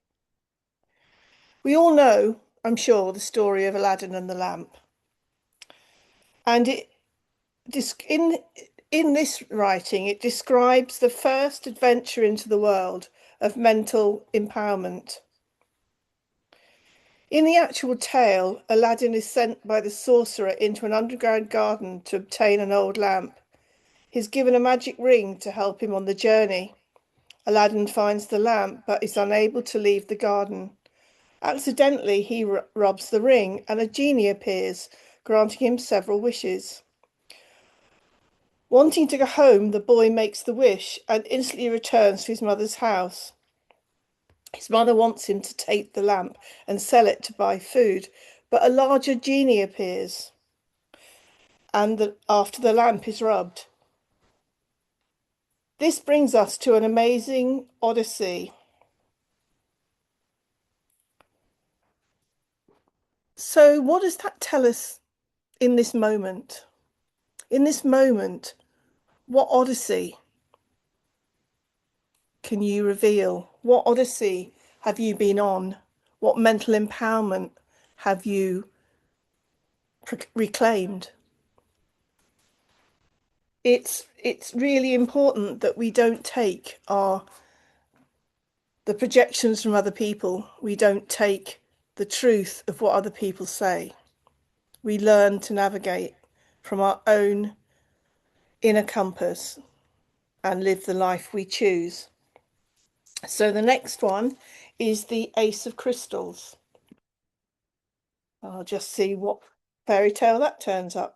We all know, I'm sure, the story of Aladdin and the lamp. And in this writing, it describes the first adventure into the world of mental empowerment. In the actual tale, Aladdin is sent by the sorcerer into an underground garden to obtain an old lamp. He's given a magic ring to help him on the journey. Aladdin finds the lamp but is unable to leave the garden. Accidentally, he rubs the ring and a genie appears, granting him several wishes. Wanting to go home, the boy makes the wish and instantly returns to his mother's house. His mother wants him to take the lamp and sell it to buy food, but a larger genie appears after the lamp is rubbed. This brings us to an amazing odyssey. So what does that tell us in this moment? In this moment, what odyssey can you reveal? What odyssey have you been on? What mental empowerment have you reclaimed? It's really important that we don't take the projections from other people. We don't take the truth of what other people say. We learn to navigate from our own inner compass and live the life we choose. So the next one is the Ace of Crystals. I'll just see what fairy tale that turns up.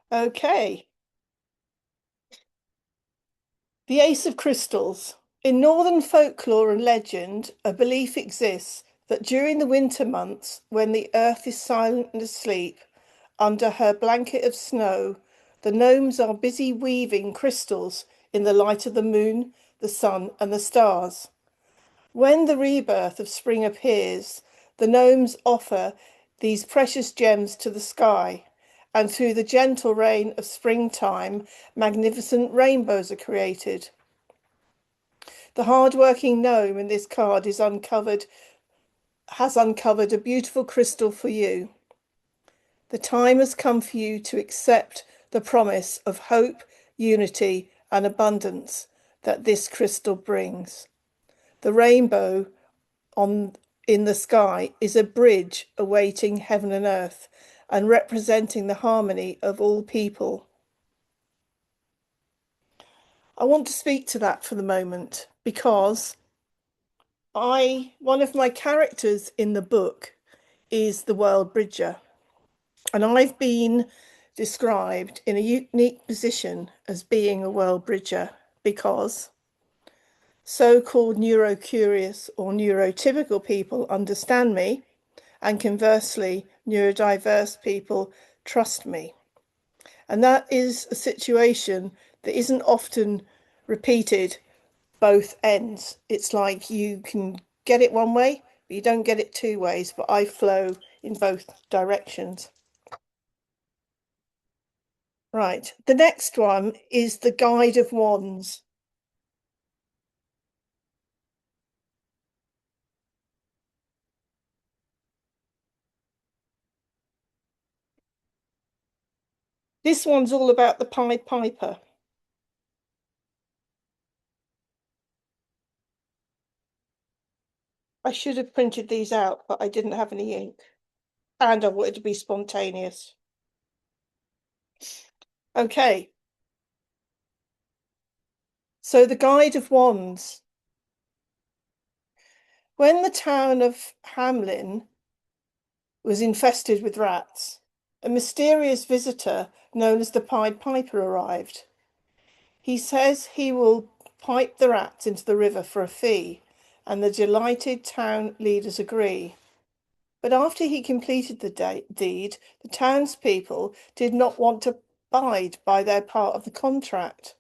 Okay. The Ace of Crystals. In northern folklore and legend, a belief exists that during the winter months, when the earth is silent and asleep, under her blanket of snow, the gnomes are busy weaving crystals in the light of the moon, the sun, and the stars. When the rebirth of spring appears, the gnomes offer these precious gems to the sky, and through the gentle rain of springtime, magnificent rainbows are created. The hard-working gnome in this card has uncovered a beautiful crystal for you. The time has come for you to accept the promise of hope, unity, and abundance that this crystal brings. The rainbow in the sky is a bridge awaiting heaven and earth and representing the harmony of all people. I want to speak to that for the moment because one of my characters in the book is the World Bridger, and I've been described in a unique position as being a World Bridger because so-called neurocurious or neurotypical people understand me, and conversely, neurodiverse people trust me. And that is a situation that isn't often repeated both ends. It's like you can get it one way, but you don't get it two ways, but I flow in both directions. Right, the next one is the Guide of Wands. This one's all about the Pied Piper. I should have printed these out, but I didn't have any ink. And I wanted to be spontaneous. Okay. So the Guide of Wands. When the town of Hamlin was infested with rats, a mysterious visitor known as the Pied Piper arrived. He says he will pipe the rats into the river for a fee, and the delighted town leaders agree. But after he completed the deed, the townspeople did not want to abide by their part of the contract.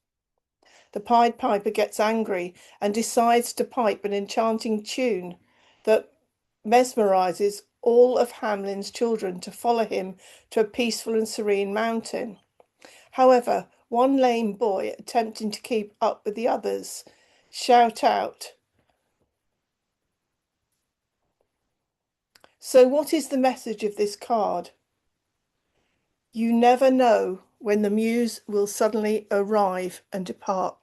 The Pied Piper gets angry and decides to pipe an enchanting tune that mesmerizes all of Hamlin's children to follow him to a peaceful and serene mountain. However, one lame boy attempting to keep up with the others shout out. So what is the message of this card? You never know when the muse will suddenly arrive and depart.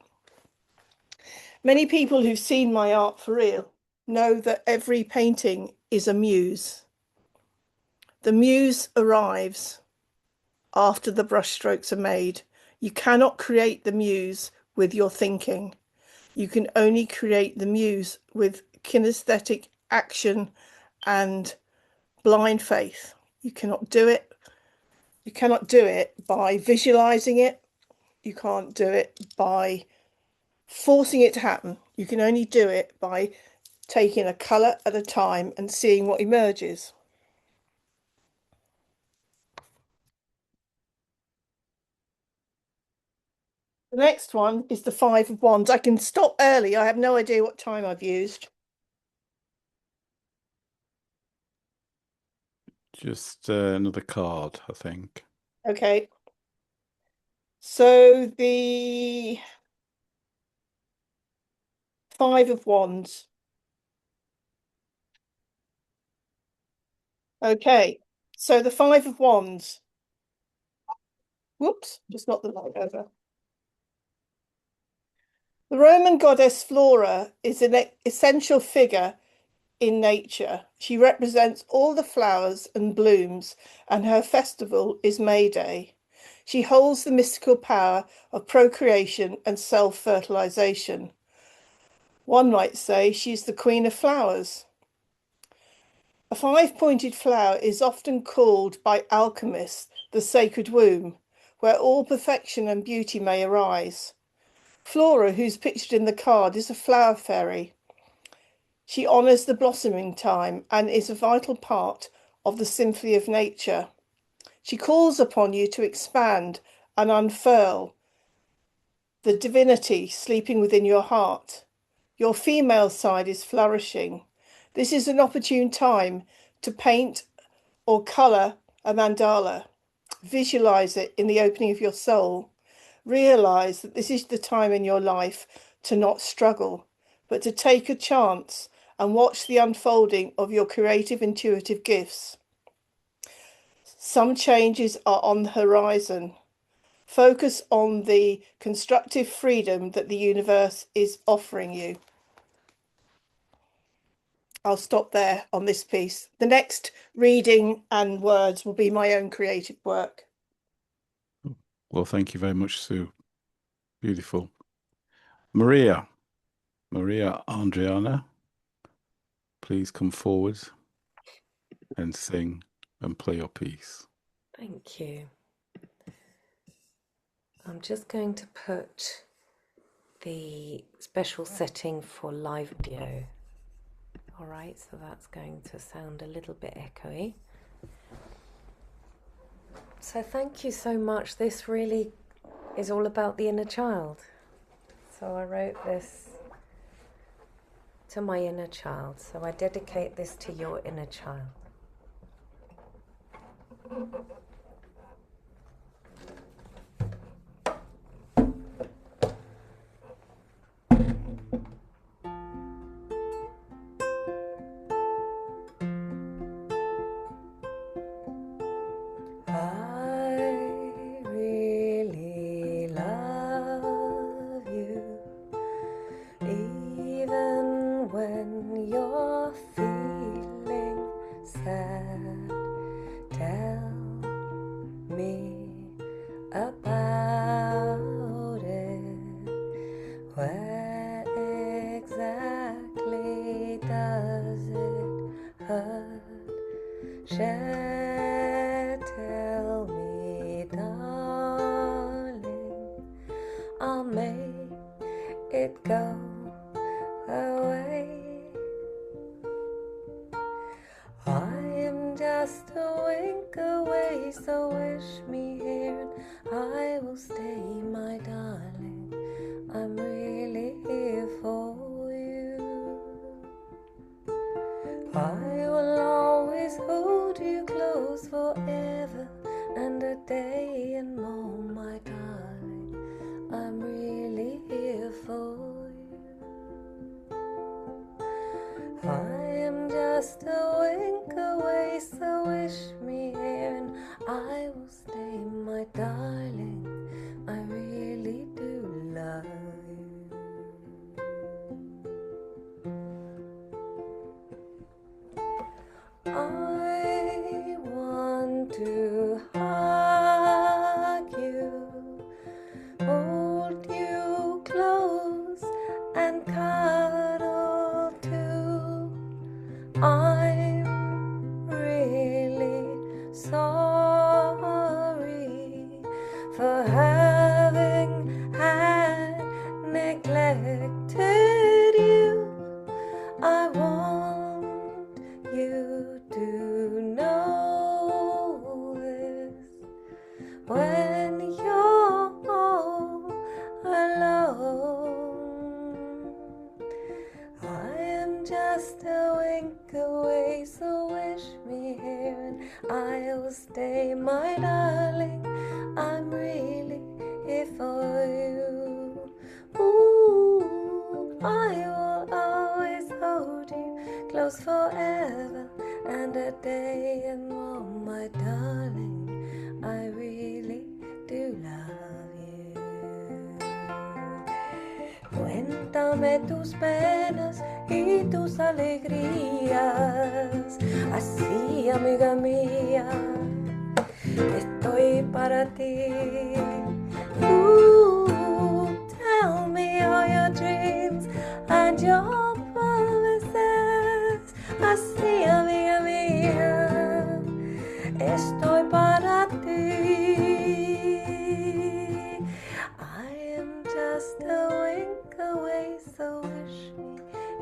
Many people who've seen my art for real know that every painting is a muse. The muse arrives after the brushstrokes are made. You cannot create the muse with your thinking. You can only create the muse with kinesthetic action and blind faith. You cannot do it. You cannot do it by visualizing it. You can't do it by forcing it to happen. You can only do it by taking a colour at a time and seeing what emerges. The next one is the Five of Wands. I can stop early. I have no idea what time I've used. Just another card, I think. Okay. So the Five of Wands. Okay. So the Five of Wands. Whoops, just knocked the light over. The Roman goddess Flora is an essential figure in nature. She represents all the flowers and blooms, and her festival is May Day. She holds the mystical power of procreation and self-fertilization. One might say she's the queen of flowers. A five-pointed flower is often called by alchemists the sacred womb, where all perfection and beauty may arise. Flora, who's pictured in the card, is a flower fairy. She honours the blossoming time and is a vital part of the symphony of nature. She calls upon you to expand and unfurl the divinity sleeping within your heart. Your female side is flourishing. This is an opportune time to paint or colour a mandala. Visualise it in the opening of your soul. Realise that this is the time in your life to not struggle, but to take a chance and watch the unfolding of your creative, intuitive gifts. Some changes are on the horizon. Focus on the constructive freedom that the universe is offering you. I'll stop there on this piece. The next reading and words will be my own creative work. Well, thank you very much, Sue. Beautiful. Maria Andriana, please come forward and sing and play your piece. Thank you. I'm just going to put the special setting for live audio. All right, so that's going to sound a little bit echoey. So thank you so much. This really is all about the inner child. So I wrote this to my inner child. So I dedicate this to your inner child. Tell me, darling, I'll make it go away. wink away, so wish me here and I will stay, my darling. I'm really here for you. I will always hold you close forever and a day and more, my darling. I'm really here for you. I am just a wink away, so wish me here and I will stay, my darling. I really do love you. I want to hug you, hold you close and cuddle too. I'm really sorry for having had neglected you. I want you to know this when you're all alone. I am just a wink away, so wish me here and I will stay, my darling. I'm really here for you. Ooh, I will always hold you close forever and a day and more, my darling. I really do love you. Cuéntame tus penas y tus alegrías, así, amiga mía, estoy para ti. Tell me all your dreams and your promises, así, amiga mía, estoy para ti. I am just a wink away, so wish me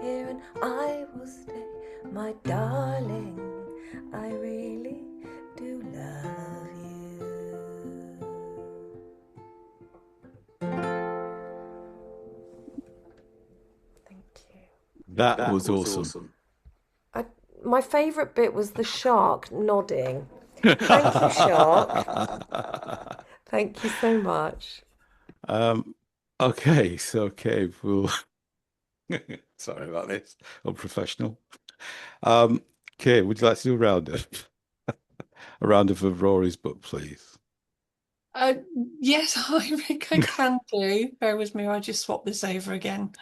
here and I will stay, my darling. I really do love you. Thank you. That was awesome. My favourite bit was the shark nodding. Thank you, shark. Thank you so much. Okay, so we'll sorry about this, unprofessional. Okay, would you like to do a roundup? A roundup of Rory's book, please. Yes, I think I can do. Bear with me, I just swap this over again.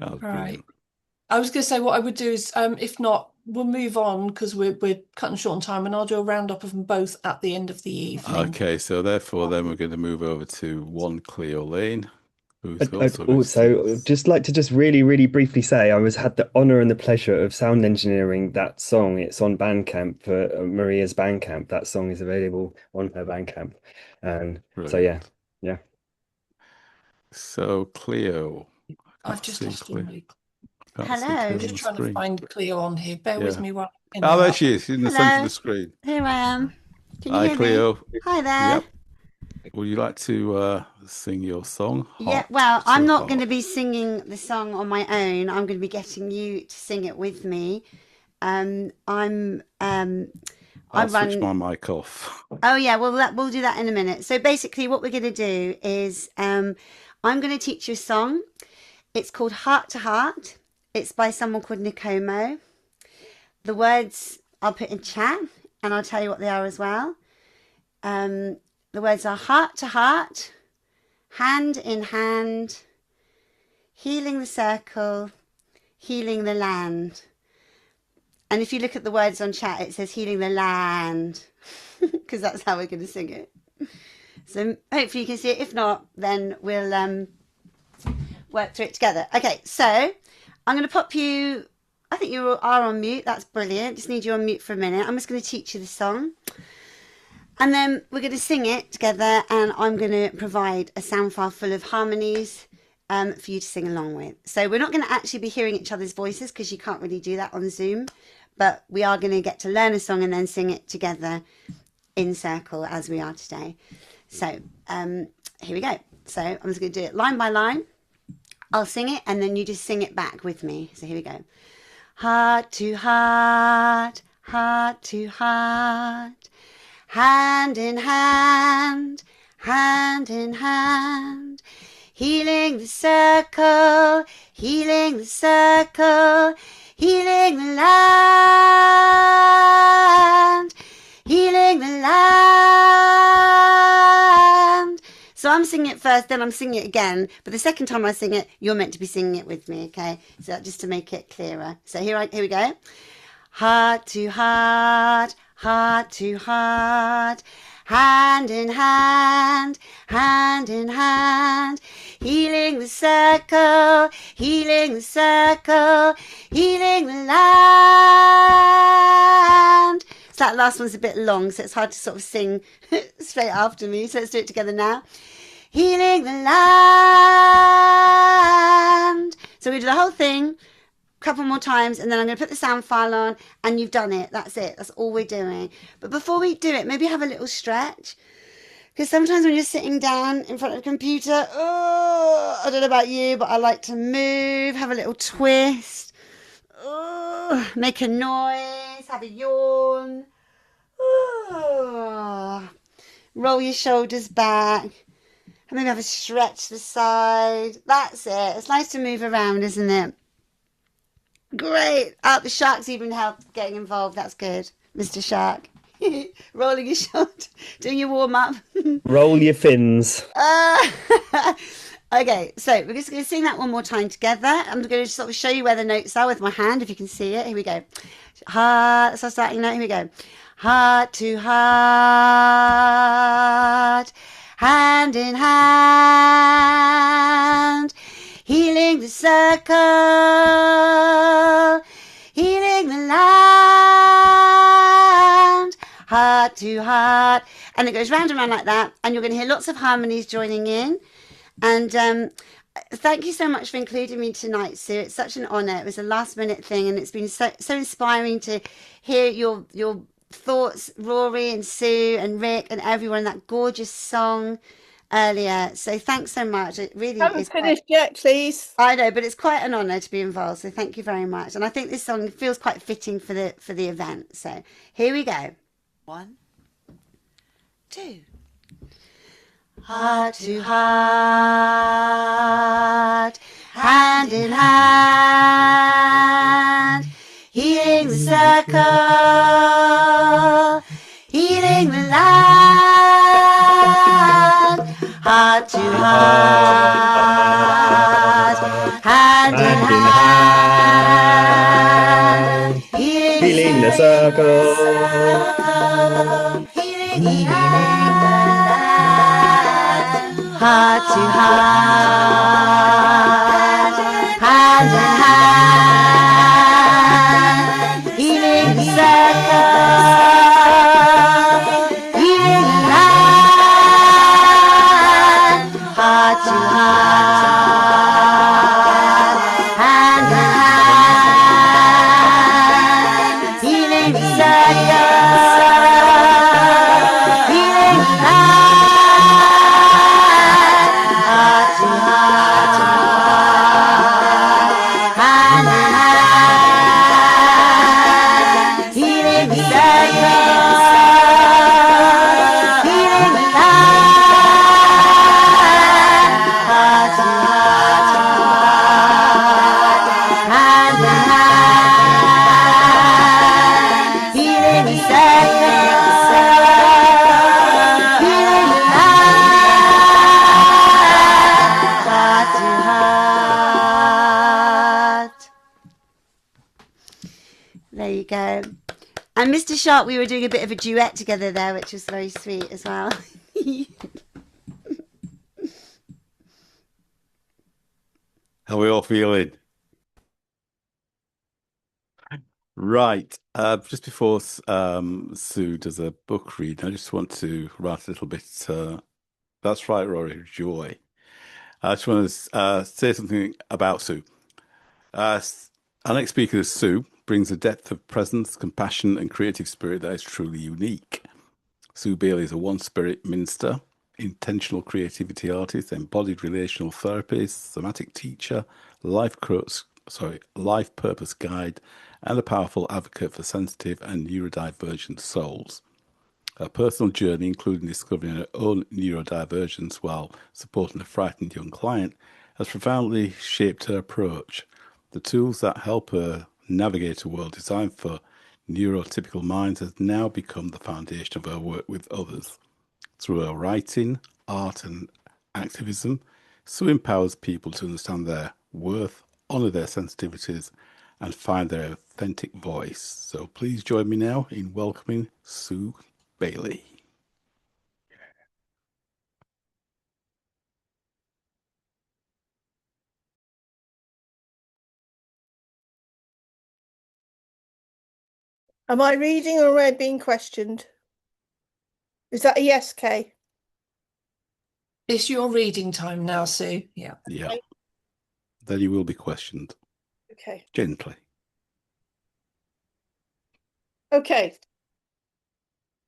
Oh, Right. brilliant. I was going to say what I would do is, if not, we'll move on because we're cutting short on time, and I'll do a roundup of them both at the end of the evening. Okay, so therefore then we're going to move over to one Cleo Lane, who's I'd also also just like to really briefly say I had the honor and the pleasure of sound engineering that song. It's on Bandcamp for Maria's Bandcamp. That song is available on her Bandcamp, and so yeah. So Cleo, I've just lost Cleo. Emily. Hello. I'm just trying to find Cleo on here. Bear with me while Oh, there she is, in the centre of the screen. Here I am. Can you Hi, hear Cleo. me? Hi there. Yep. Would you like to sing your song? Yeah, well, I'm not going to be singing the song on my own. I'm going to be getting you to sing it with me. I'll switch my mic off. Oh yeah, well we'll do that in a minute. So basically what we're going to do is I'm going to teach you a song. It's called Heart to Heart. It's by someone called Nikomo. The words I'll put in chat and I'll tell you what they are as well. The words are heart to heart, hand in hand, healing the circle, healing the land. And if you look at the words on chat, it says healing the land, because that's how we're going to sing it. So hopefully you can see it. If not, then we'll work through it together. Okay, so I'm going to pop you, I think you are on mute. That's brilliant. Just need you on mute for a minute. I'm just going to teach you the song. And then we're going to sing it together, and I'm going to provide a sound file full of harmonies for you to sing along with. So we're not going to actually be hearing each other's voices because you can't really do that on Zoom, but we are going to get to learn a song and then sing it together in circle as we are today. So here we go. So I'm just going to do it line by line. I'll sing it and then you just sing it back with me. So here we go. Heart to heart, heart to heart, hand in hand, hand in hand, healing the circle, healing the circle, healing the land, healing the land. So I'm singing it first, then I'm singing it again. But the second time I sing it, you're meant to be singing it with me, okay? So just to make it clearer. So here we go. Heart to heart, heart to heart, hand in hand, hand in hand, healing the circle, healing the circle, healing the land. So that last one's a bit long, so it's hard to sort of sing straight after me. So let's do it together now. Healing the land. So we do the whole thing a couple more times, and then I'm going to put the sound file on, and you've done it. That's it. That's all we're doing. But before we do it, maybe have a little stretch. Because sometimes when you're sitting down in front of a computer, oh, I don't know about you, but I like to move, have a little twist, oh, make a noise, have a yawn, oh, roll your shoulders back, and maybe have a stretch to the side. That's it. It's nice to move around, isn't it? Great. The sharks even help getting involved. That's good, Mr. Shark. Rolling your shoulder, doing your warm-up. Roll your fins. Okay, so we're just going to sing that one more time together. I'm going to sort of show you where the notes are with my hand, if you can see it. Here we go. Heart, so starting now, here we go. Heart to heart, hand in hand, healing the circle, healing the land, heart to heart. And it goes round and round like that, and you're going to hear lots of harmonies joining in. And thank you so much for including me tonight, Sue. It's such an honour. It was a last minute thing, and it's been so inspiring to hear your thoughts, Rory and Sue and Rick and everyone, that gorgeous song earlier. So thanks so much. It really Haven't finished yet, please. I know, but it's quite an honour to be involved. So thank you very much. And I think this song feels quite fitting for the event. So here we go. 1, 2. Heart to heart, hand in hand, healing the circle, healing the land. Heart to heart, hand in hand, Healing the circle. healing the land. Heart to heart, hand in hand, healing the circle, healing the land. Heart to heart, hand in hand, healing the circle, healing the land. There you go. And Mr. Sharp, we were doing a bit of a duet together there, which was very sweet as well. How are we all feeling? Right. Just before Sue does a book read, I just want to write a little bit. That's right, Rory, joy. I just want to say something about Sue. Our next speaker is Sue, brings a depth of presence, compassion, and creative spirit that is truly unique. Sue Bayley is a one-spirit minister, intentional creativity artist, embodied relational therapist, somatic teacher, life purpose guide, and a powerful advocate for sensitive and neurodivergent souls. Her personal journey, including discovering her own neurodivergence while supporting a frightened young client, has profoundly shaped her approach. The tools that help her navigate a world designed for neurotypical minds has now become the foundation of her work with others. Through her writing, art, and activism, Sue empowers people to understand their worth, honour their sensitivities, and find their authentic voice. So please join me now in welcoming Sue Bayley. Am I reading or am I being questioned? Is that a yes, Kay? It's your reading time now, Sue. Yeah. Yeah. Then you will be questioned. Okay. Gently. Okay.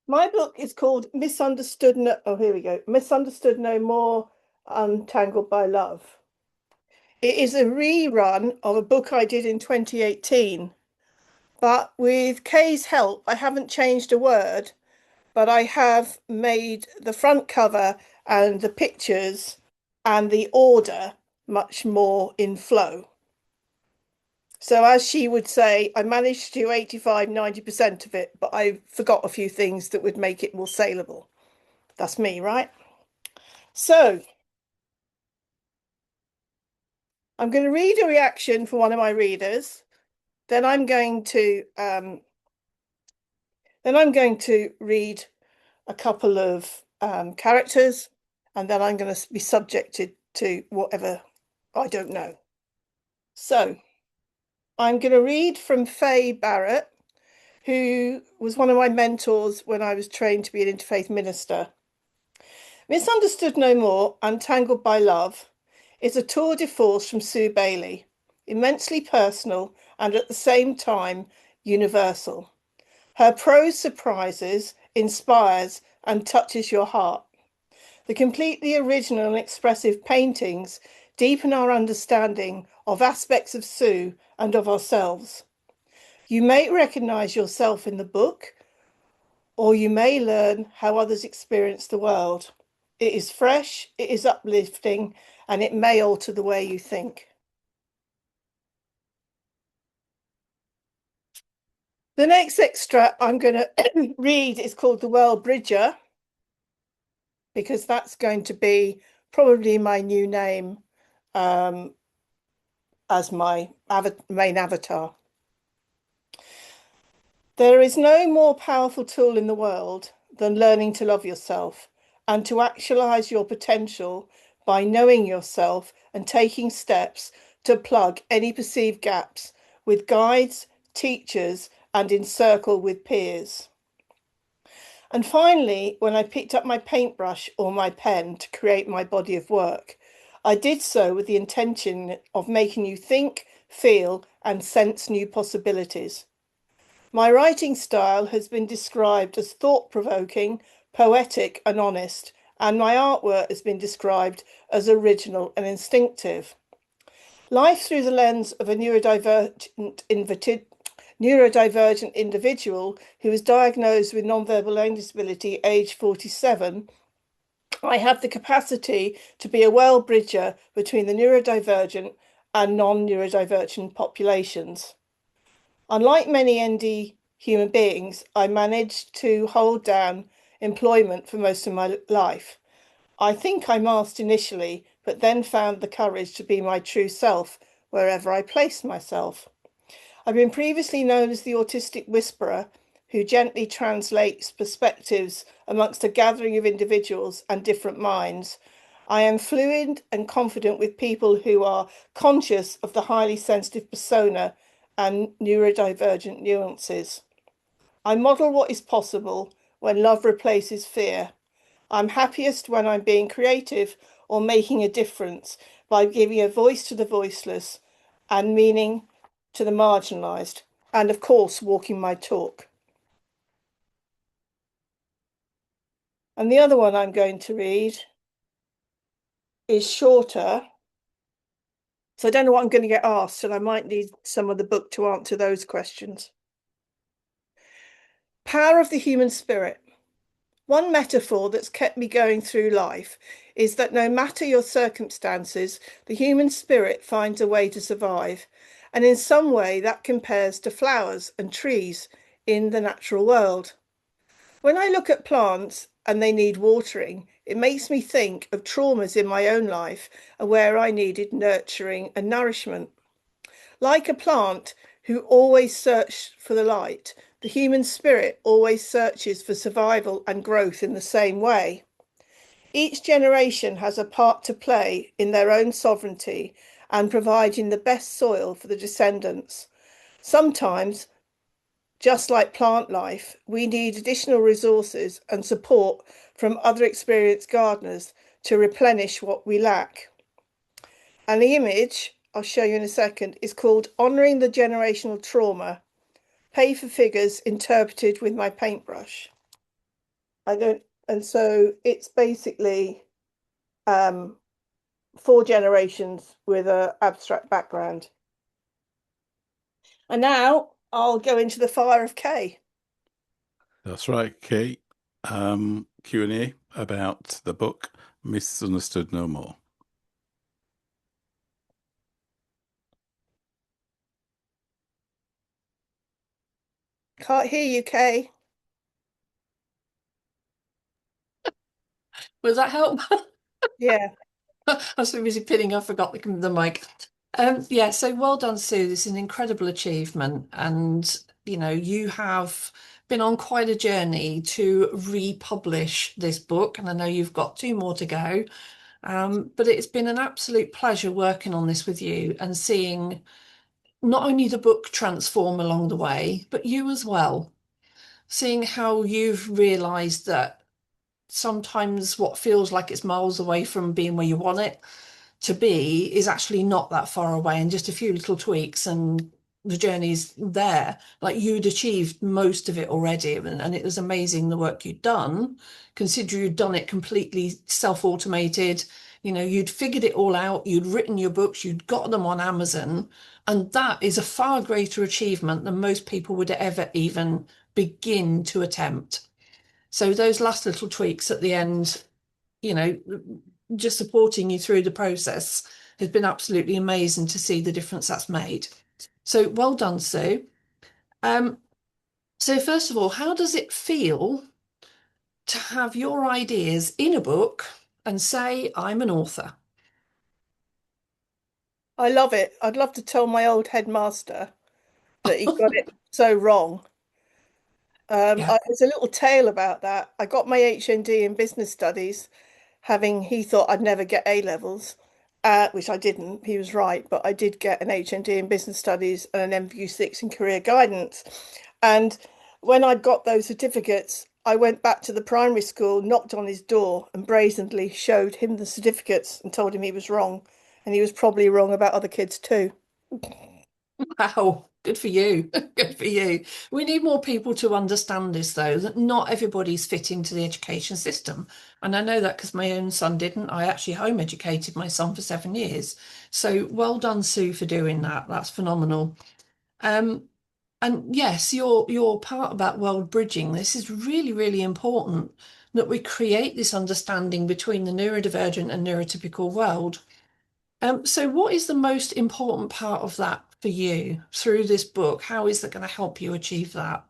My book is called Misunderstood No More, Untangled by Love. It is a rerun of a book I did in 2018, but with Kay's help, I haven't changed a word, but I have made the front cover and the pictures and the order much more in flow. So as she would say, I managed to do 85–90% of it, but I forgot a few things that would make it more saleable. That's me, right? So I'm going to read a reaction from one of my readers. Then I'm going to read a couple of characters, and then I'm going to be subjected to whatever I don't know. So I'm going to read from Faye Barrett, who was one of my mentors when I was trained to be an interfaith minister. Misunderstood No More, Untangled by Love is a tour de force from Sue Bayley, immensely personal and at the same time universal. Her prose surprises, inspires and touches your heart. The completely original and expressive paintings deepen our understanding of aspects of Sue and of ourselves. You may recognise yourself in the book, or you may learn how others experience the world. It is fresh, it is uplifting, and it may alter the way you think. The next extract I'm going to read is called The World Bridger, because that's going to be probably my new name as my main avatar. There is no more powerful tool in the world than learning to love yourself and to actualize your potential by knowing yourself and taking steps to plug any perceived gaps with guides, teachers, and in circle with peers. And finally, when I picked up my paintbrush or my pen to create my body of work, I did so with the intention of making you think, feel, and sense new possibilities. My writing style has been described as thought-provoking, poetic, and honest, and my artwork has been described as original and instinctive. Life through the lens of a neurodivergent individual who was diagnosed with nonverbal learning disability age 47, I have the capacity to be a world bridger between the neurodivergent and non-neurodivergent populations. Unlike many ND human beings, I managed to hold down employment for most of my life. I think I masked initially, but then found the courage to be my true self wherever I placed myself. I've been previously known as the autistic whisperer, who gently translates perspectives amongst a gathering of individuals and different minds. I am fluid and confident with people who are conscious of the highly sensitive persona and neurodivergent nuances. I model what is possible when love replaces fear. I'm happiest when I'm being creative or making a difference by giving a voice to the voiceless and meaning to the marginalised, and of course, walking my talk. And the other one I'm going to read is shorter. So I don't know what I'm going to get asked, and I might need some of the book to answer those questions. Power of the human spirit. One metaphor that's kept me going through life is that no matter your circumstances, the human spirit finds a way to survive. And in some way that compares to flowers and trees in the natural world. When I look at plants and they need watering, it makes me think of traumas in my own life and where I needed nurturing and nourishment. Like a plant who always searched for the light, the human spirit always searches for survival and growth in the same way. Each generation has a part to play in their own sovereignty and providing the best soil for the descendants. Sometimes, just like plant life, we need additional resources and support from other experienced gardeners to replenish what we lack. And the image I'll show you in a second is called Honouring the Generational Trauma, Pay for Figures Interpreted with My Paintbrush. And so it's basically 4 generations with an abstract background. And now I'll go into the fire of Kay. That's right, Kate. Q&A about the book Misunderstood No More. Can't hear you, Kay. Will that help? Yeah. I was so busy pinning, I forgot the mic. Yeah, so well done, Sue. This is an incredible achievement. And, you know, you have been on quite a journey to republish this book. And I know you've got 2 more to go. But it's been an absolute pleasure working on this with you and seeing not only the book transform along the way, but you as well. Seeing how you've realised that sometimes what feels like it's miles away from being where you want it to be is actually not that far away, and just a few little tweaks and the journey's there. Like, you'd achieved most of it already, and it was amazing the work you'd done, considering you'd done it completely self-automated. You know, you'd figured it all out, you'd written your books, you'd got them on Amazon, and that is a far greater achievement than most people would ever even begin to attempt. So those last little tweaks at the end, you know, just supporting you through the process has been absolutely amazing to see the difference that's made. So well done, Sue. So first of all, how does it feel to have your ideas in a book and say, I'm an author? I love it. I'd love to tell my old headmaster that he got it so wrong. Yeah. There's a little tale about that. I got my HND in business studies, he thought I'd never get A levels, which I didn't. He was right, but I did get an HND in business studies and an MVQ6 in career guidance. And when I'd got those certificates, I went back to the primary school, knocked on his door, and brazenly showed him the certificates and told him he was wrong. And he was probably wrong about other kids too. Wow, good for you. Good for you. We need more people to understand this, though, that not everybody's fit into the education system. And I know that because my own son didn't. I actually home educated my son for 7 years. So well done, Sue, for doing that. That's phenomenal. And yes, your part about world bridging, this is really, really important that we create this understanding between the neurodivergent and neurotypical world. So what is the most important part of that for you through this book? How is that going to help you achieve that?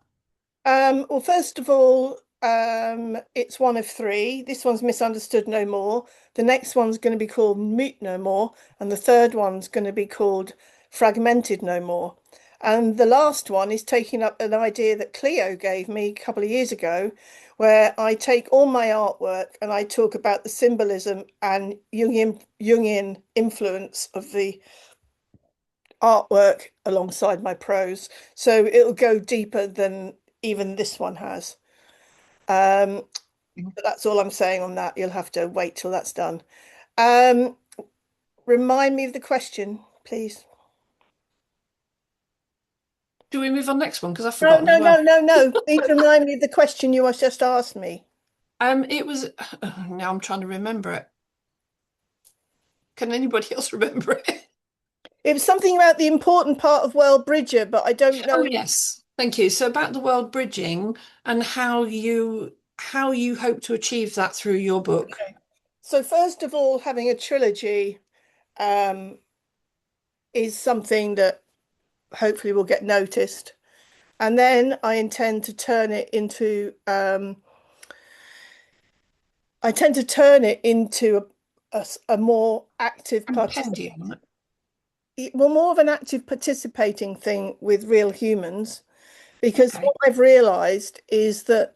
Well, first of all, it's one of 3. This one's Misunderstood No More. The next one's going to be called Mute No More. And the third one's going to be called Fragmented No More. And the last one is taking up an idea that Cleo gave me a couple of years ago, where I take all my artwork and I talk about the symbolism and Jungian influence of the artwork alongside my prose. So it'll go deeper than even this one has. But that's all I'm saying on that. You'll have to wait till that's done. Remind me of the question, please. Do we move on next one? Because I've forgotten as No. well. Please remind me of the question you just asked me. It was, now I'm trying to remember it. Can anybody else remember it? It was something about the important part of World Bridger, but I don't know. Oh yes, thank you. So about the world bridging and how you hope to achieve that through your book. Okay. So first of all, having a trilogy um, is something that hopefully will get noticed. And then I intend to turn it into a more active Compendium. well, more of an active participating thing with real humans, because Okay. what I've realized is that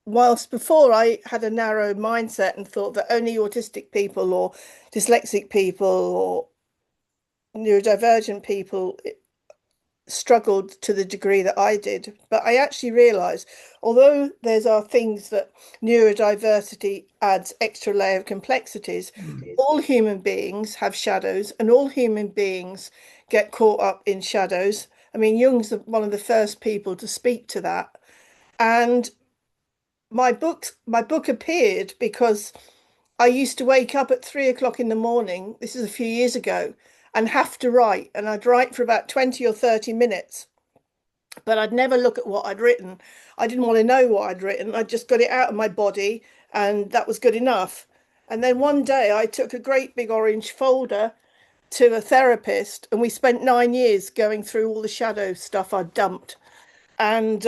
whilst before I had a narrow mindset and thought that only autistic people or dyslexic people or neurodivergent people struggled to the degree that I did. But I actually realized, although there's are things that neurodiversity adds extra layer of complexities, all human beings have shadows and all human beings get caught up in shadows. I mean, Jung's one of the first people to speak to that. And my book appeared because I used to wake up at 3 o'clock in the morning, this is a few years ago, and have to write. And I'd write for about 20 or 30 minutes, but I'd never look at what I'd written. I didn't want to know what I'd written. I just got it out of my body, and that was good enough. And then one day I took a great big orange folder to a therapist, and we spent 9 years going through all the shadow stuff I'd dumped. And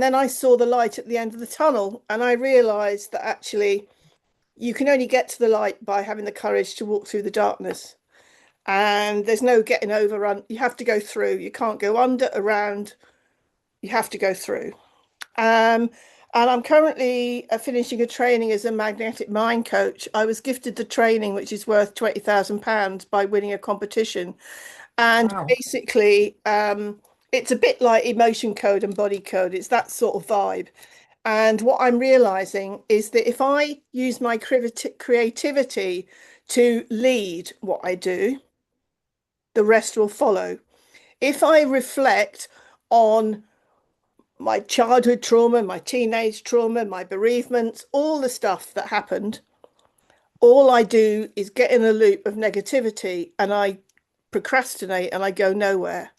then I saw the light at the end of the tunnel, and I realized that actually you can only get to the light by having the courage to walk through the darkness. And there's no getting over. You have to go through. You can't go under, around. You have to go through. Um, and I'm currently finishing a training as a magnetic mind coach. I was gifted the training, which is worth £20,000 by winning a competition. And Wow. basically, it's a bit like emotion code and body code. It's that sort of vibe. And what I'm realizing is that if I use my creativity to lead what I do, the rest will follow. If I reflect on my childhood trauma, my teenage trauma, my bereavements, all the stuff that happened, all I do is get in a loop of negativity and I procrastinate and I go nowhere.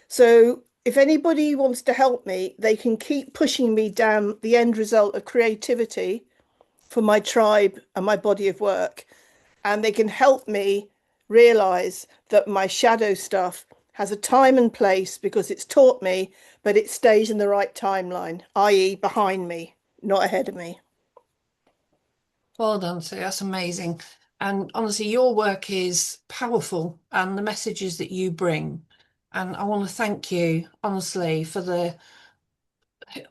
So if anybody wants to help me, they can keep pushing me down the end result of creativity for my tribe and my body of work. And they can help me realize that my shadow stuff has a time and place because it's taught me, but it stays in the right timeline, i.e., behind me, not ahead of me. Well done, Sue. That's amazing. And honestly, your work is powerful and the messages that you bring. And I want to thank you, honestly, for the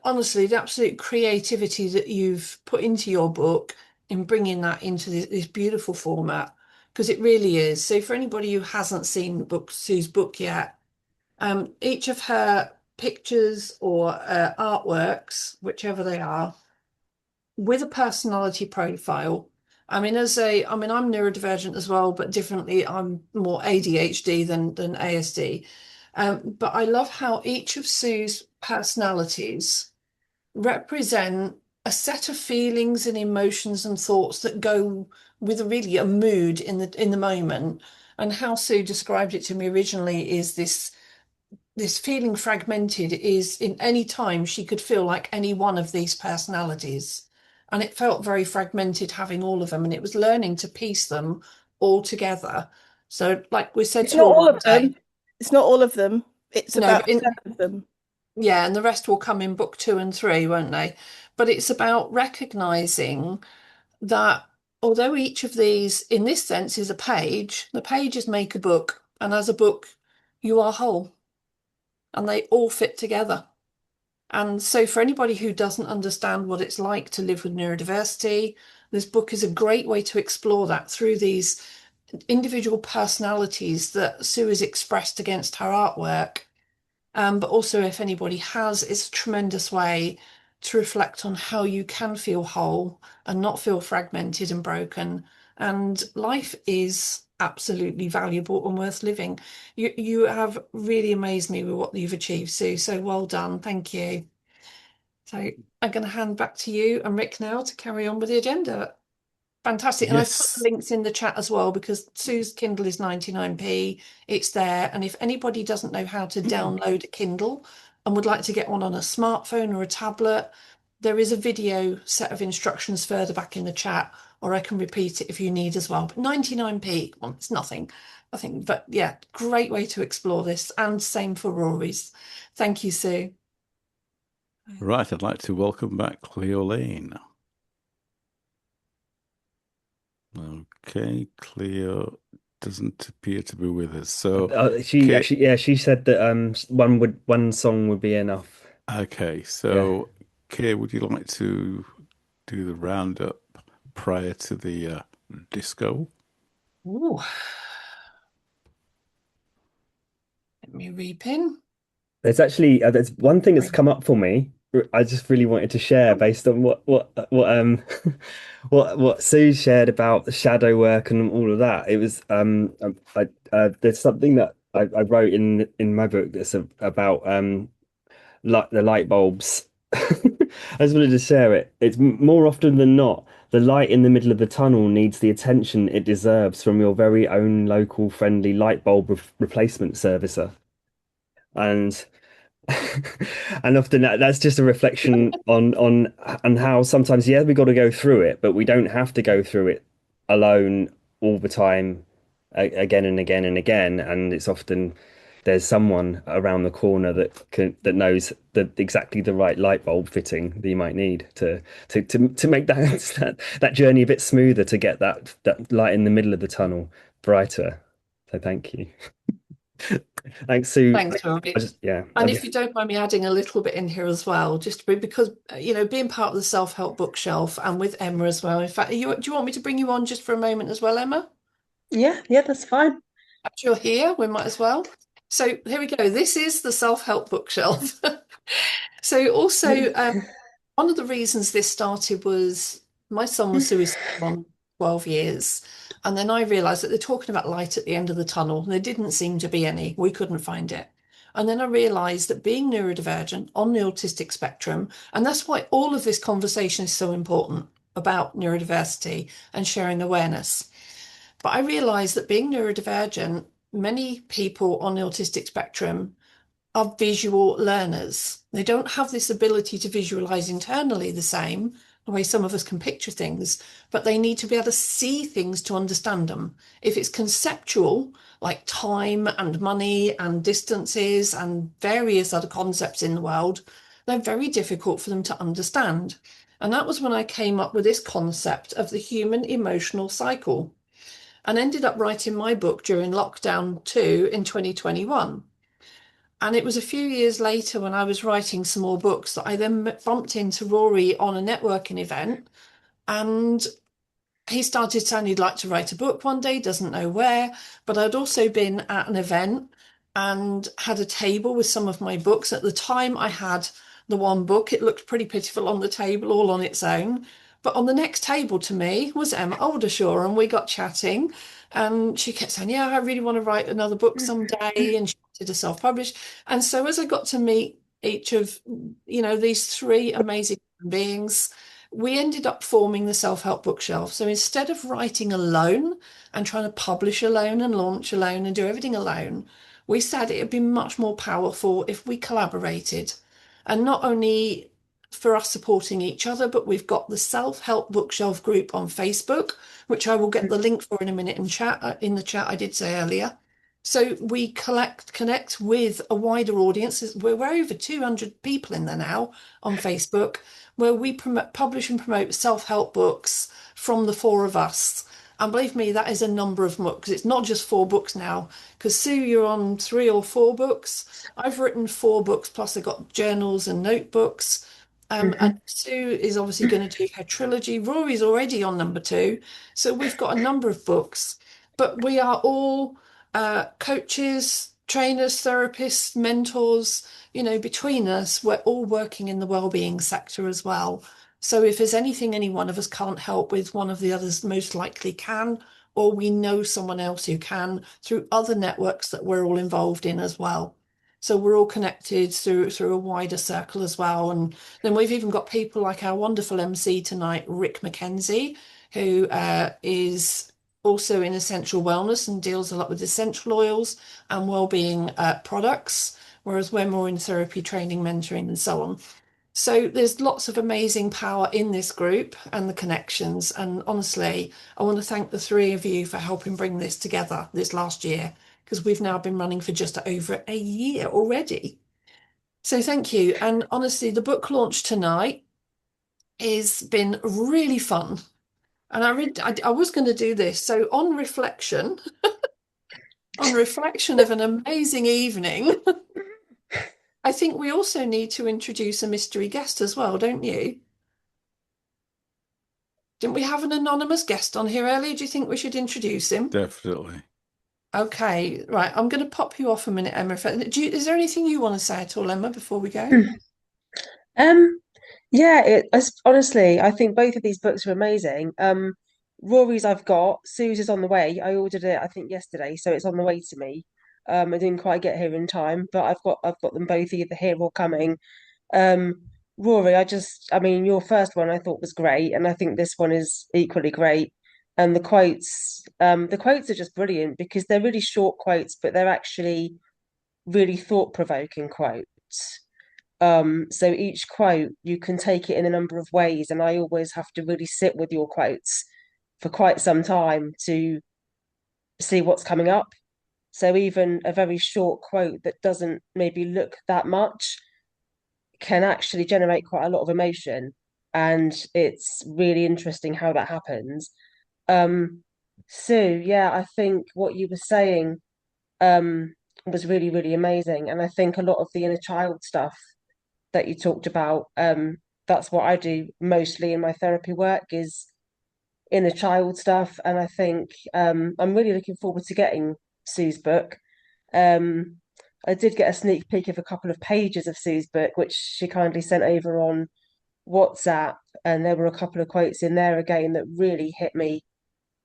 absolute creativity that you've put into your book in bringing that into this beautiful format, because it really is. So for anybody who hasn't seen Sue's book yet, each of her pictures or artworks, whichever they are, with a personality profile. I'm neurodivergent as well, but differently. I'm more ADHD than ASD. But I love how each of Sue's personalities represent a set of feelings and emotions and thoughts that go with a mood in the moment. And how Sue described it to me originally is this feeling fragmented is in any time she could feel like any one of these personalities. And it felt very fragmented having all of them, and it was learning to piece them all together. So, like we said It's to not her all one of day, them. It's not all of them. It's no, about but in, 10 of them. yeah, and the rest will come in book 2 and 3, won't they? But it's about recognizing that although each of these, in this sense, is a page, the pages make a book, and as a book, you are whole, and they all fit together. And so, for anybody who doesn't understand what it's like to live with neurodiversity, this book is a great way to explore that through these individual personalities that Sue has expressed against her artwork. But also, if anybody has, it's a tremendous way to reflect on how you can feel whole and not feel fragmented and broken. And life is absolutely valuable and worth living. You have really amazed me with what you've achieved, Sue. So well done. Thank you. So I'm going to hand back to you and Rick now to carry on with the agenda. Fantastic. And I've put Yes. the links in the chat as well, because Sue's Kindle is 99p. It's there. And if anybody doesn't know how to download a Kindle and would like to get one on a smartphone or a tablet, there is a video set of instructions further back in the chat, or I can repeat it if you need as well. But 99p, well, it's nothing. But yeah, great way to explore this. And same for Rory's. Thank you, Sue. Right, I'd like to welcome back Cleo Lane. Okay, Cleo doesn't appear to be with us. So she said that one song would be enough. Okay, so Kay, would you like to do the roundup prior to the disco? Ooh. Let me repin. There's actually there's one thing that's come up for me. I just really wanted to share based on what what Sue shared about the shadow work and all of that. It was there's something that I wrote in my book that's about like the light bulbs. I just wanted to share it. It's more often than not, the light in the middle of the tunnel needs the attention it deserves from your very own local friendly light bulb replacement servicer. And and often that's just a reflection on how sometimes we got to go through it, but we don't have to go through it alone all the time, again and again and again. And it's often there's someone around the corner that knows exactly the right light bulb fitting that you might need to make that journey a bit smoother, to get that light in the middle of the tunnel brighter. So thank you. Thanks, Sue. Thanks, Rory. If you don't mind me adding a little bit in here as well, just because, being part of the self-help bookshelf and with Emma as well. In fact, do you want me to bring you on just for a moment as well, Emma? Yeah, that's fine. As you're here, we might as well. So here we go. This is the self-help bookshelf. So also, one of the reasons this started was my son was suicidal on 12 years. And then I realised that they're talking about light at the end of the tunnel. And there didn't seem to be any. We couldn't find it. And then I realised that being neurodivergent on the autistic spectrum, and that's why all of this conversation is so important about neurodiversity and sharing awareness. But I realised that being neurodivergent, many people on the autistic spectrum are visual learners. They don't have this ability to visualise internally the same, the way some of us can picture things, but they need to be able to see things to understand them. If it's conceptual, like time and money and distances and various other concepts in the world, they're very difficult for them to understand. And that was when I came up with this concept of the human emotional cycle, and ended up writing my book during lockdown 2 in 2021. And it was a few years later, when I was writing some more books, that I then bumped into Rory on a networking event. And he started saying he'd like to write a book one day, doesn't know where. But I'd also been at an event and had a table with some of my books. At the time, I had the one book. It looked pretty pitiful on the table, all on its own. But on the next table to me was Emma Oldershaw, and we got chatting. And she kept saying, I really want to write another book someday. And she wanted to self-publish. And so as I got to meet each of, these three amazing beings, we ended up forming the self-help bookshelf. So instead of writing alone and trying to publish alone and launch alone and do everything alone, we said it would be much more powerful if we collaborated. And not only for us supporting each other, but we've got the self-help bookshelf group on Facebook, which I will get the link for in a minute in the chat I did say earlier. So we connect with a wider audience. We're over 200 people in there now on Facebook, where we publish and promote self-help books from the four of us. And believe me, that is a number of books. It's not just 4 books now, because Sue, you're on 3 or 4 books. I've written 4 books, plus I got journals and notebooks. And Sue is obviously going to do her trilogy. Rory's already on number 2. So we've got a number of books, but we are all coaches, trainers, therapists, mentors. Between us, we're all working in the wellbeing sector as well. So if there's anything any one of us can't help with, one of the others most likely can, or we know someone else who can, through other networks that we're all involved in as well. So we're all connected through a wider circle as well. And then we've even got people like our wonderful MC tonight, Rick McKenzie, who is also in essential wellness and deals a lot with essential oils and well-being products, whereas we're more in therapy, training, mentoring, and so on. So there's lots of amazing power in this group and the connections. And honestly, I want to thank the three of you for helping bring this together this last year, because we've now been running for just over a year already. So thank you. And honestly, the book launch tonight has been really fun. And I was going to do this. So on reflection, on reflection of an amazing evening, I think we also need to introduce a mystery guest as well, don't you? Didn't we have an anonymous guest on here earlier? Do you think we should introduce him? Definitely. Okay, right. I'm going to pop you off a minute, Emma. Is there anything you want to say at all, Emma, before we go? Yeah, honestly, I think both of these books are amazing. Rory's I've got, Sue's is on the way. I ordered it, I think yesterday, so it's on the way to me. I didn't quite get here in time, but I've got them both either here or coming. Um, Rory, I mean, your first one I thought was great, and I think this one is equally great. And the quotes are just brilliant because they're really short quotes, but they're actually really thought-provoking quotes. So each quote, you can take it in a number of ways, and I always have to really sit with your quotes for quite some time to see what's coming up. So even a very short quote that doesn't maybe look that much can actually generate quite a lot of emotion, and it's really interesting how that happens. Sue, yeah, I think what you were saying was really, really amazing, and I think a lot of the inner child stuff that you talked about, that's what I do mostly in my therapy work is inner child stuff. And I think I'm really looking forward to getting Sue's book. Um, I did get a sneak peek of a couple of pages of Sue's book, which she kindly sent over on WhatsApp, and there were a couple of quotes in there again that really hit me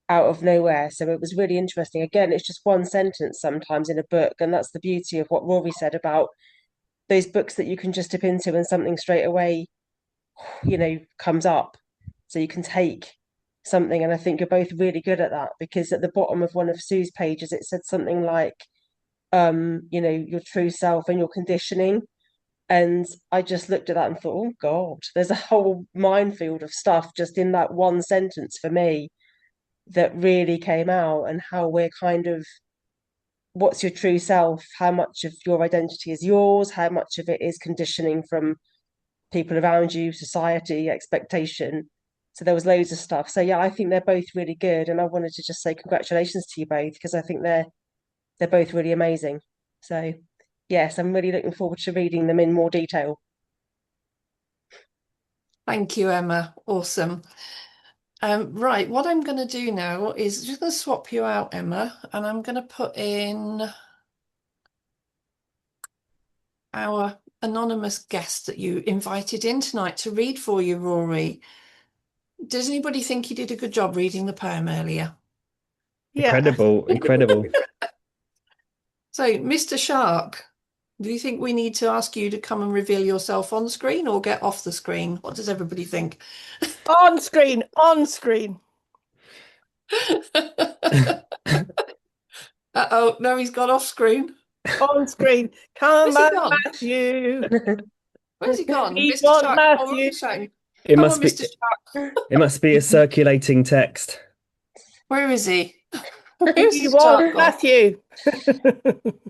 out of nowhere. So it was really interesting. Again, it's just one sentence sometimes in a book, and that's the beauty of what Rory said about those books that you can just dip into and something straight away, comes up. So you can take something, and I think you're both really good at that because at the bottom of one of Sue's pages, it said something like, your true self and your conditioning. And I just looked at that and thought, oh God, there's a whole minefield of stuff just in that one sentence for me that really came out, and how we're kind of what's your true self, how much of your identity is yours, how much of it is conditioning from people around you, society, expectation. So there was loads of stuff. So yeah, I think they're both really good, and I wanted to just say congratulations to you both because I think they're both really amazing. So yes, I'm really looking forward to reading them in more detail. Thank you, Emma. Awesome. Right, what I'm going to do now is just going to swap you out, Emma, and I'm going to put in our anonymous guest that you invited in tonight to read for you, Rory. Does anybody think you did a good job reading the poem earlier? Yeah. Incredible. So, Mr. Shark, do you think we need to ask you to come and reveal yourself on screen or get off the screen? What does everybody think? On screen, on screen. Uh-oh, no, he's got off screen. On screen. Come Where's he on, gone? Matthew. Where's he gone? We Mr. want Shark, Matthew. It come must on, be Mr. Shark. it must be a circulating text. Where is he? Where's We his want shark gone? Matthew.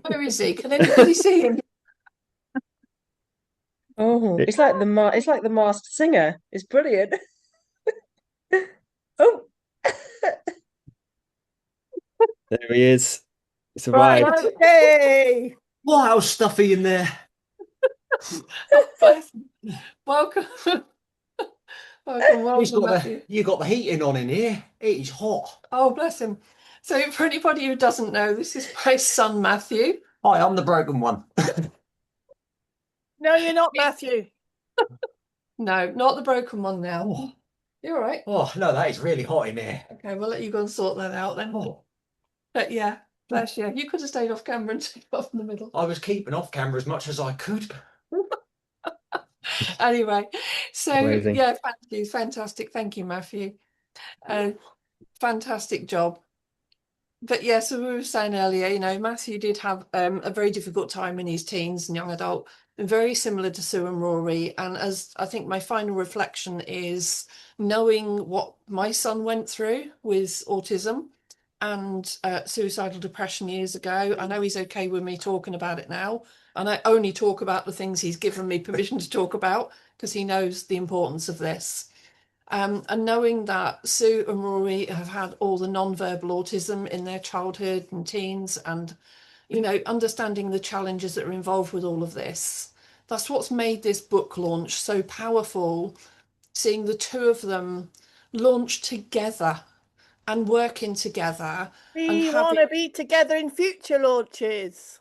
Where is he? Can anybody see him? Oh, it's like the Masked Singer. It's brilliant. Oh, There he is. It's Right, arrived. okay. Wow, stuffy in there. Welcome. Welcome, Matthew. You got the heating on in here. It is hot. Oh, bless him. So for anybody who doesn't know, this is my son, Matthew. Hi, I'm the broken one. No, you're not Matthew. No, not the broken one now. Oh, You're all right. oh no, that is really hot in here. Okay, we'll let you go and sort that out then. Oh, But yeah, Bless you. You could have stayed off camera and took off in the middle. I was keeping off camera as much as I could. Anyway, so Amazing. yeah, thank you. Fantastic. Thank you, Matthew. Fantastic job. But yeah, so we were saying earlier, you know, Matthew did have a very difficult time in his teens and young adult, and very similar to Sue and Rory. And as I think my final reflection is knowing what my son went through with autism and suicidal depression years ago. I know he's okay with me talking about it now, and I only talk about the things he's given me permission to talk about because he knows the importance of this. And knowing that Sue and Rory have had all the non-verbal autism in their childhood and teens, and, you know, understanding the challenges that are involved with all of this, that's what's made this book launch so powerful, seeing the two of them launch together and working together. We want to be together in future launches.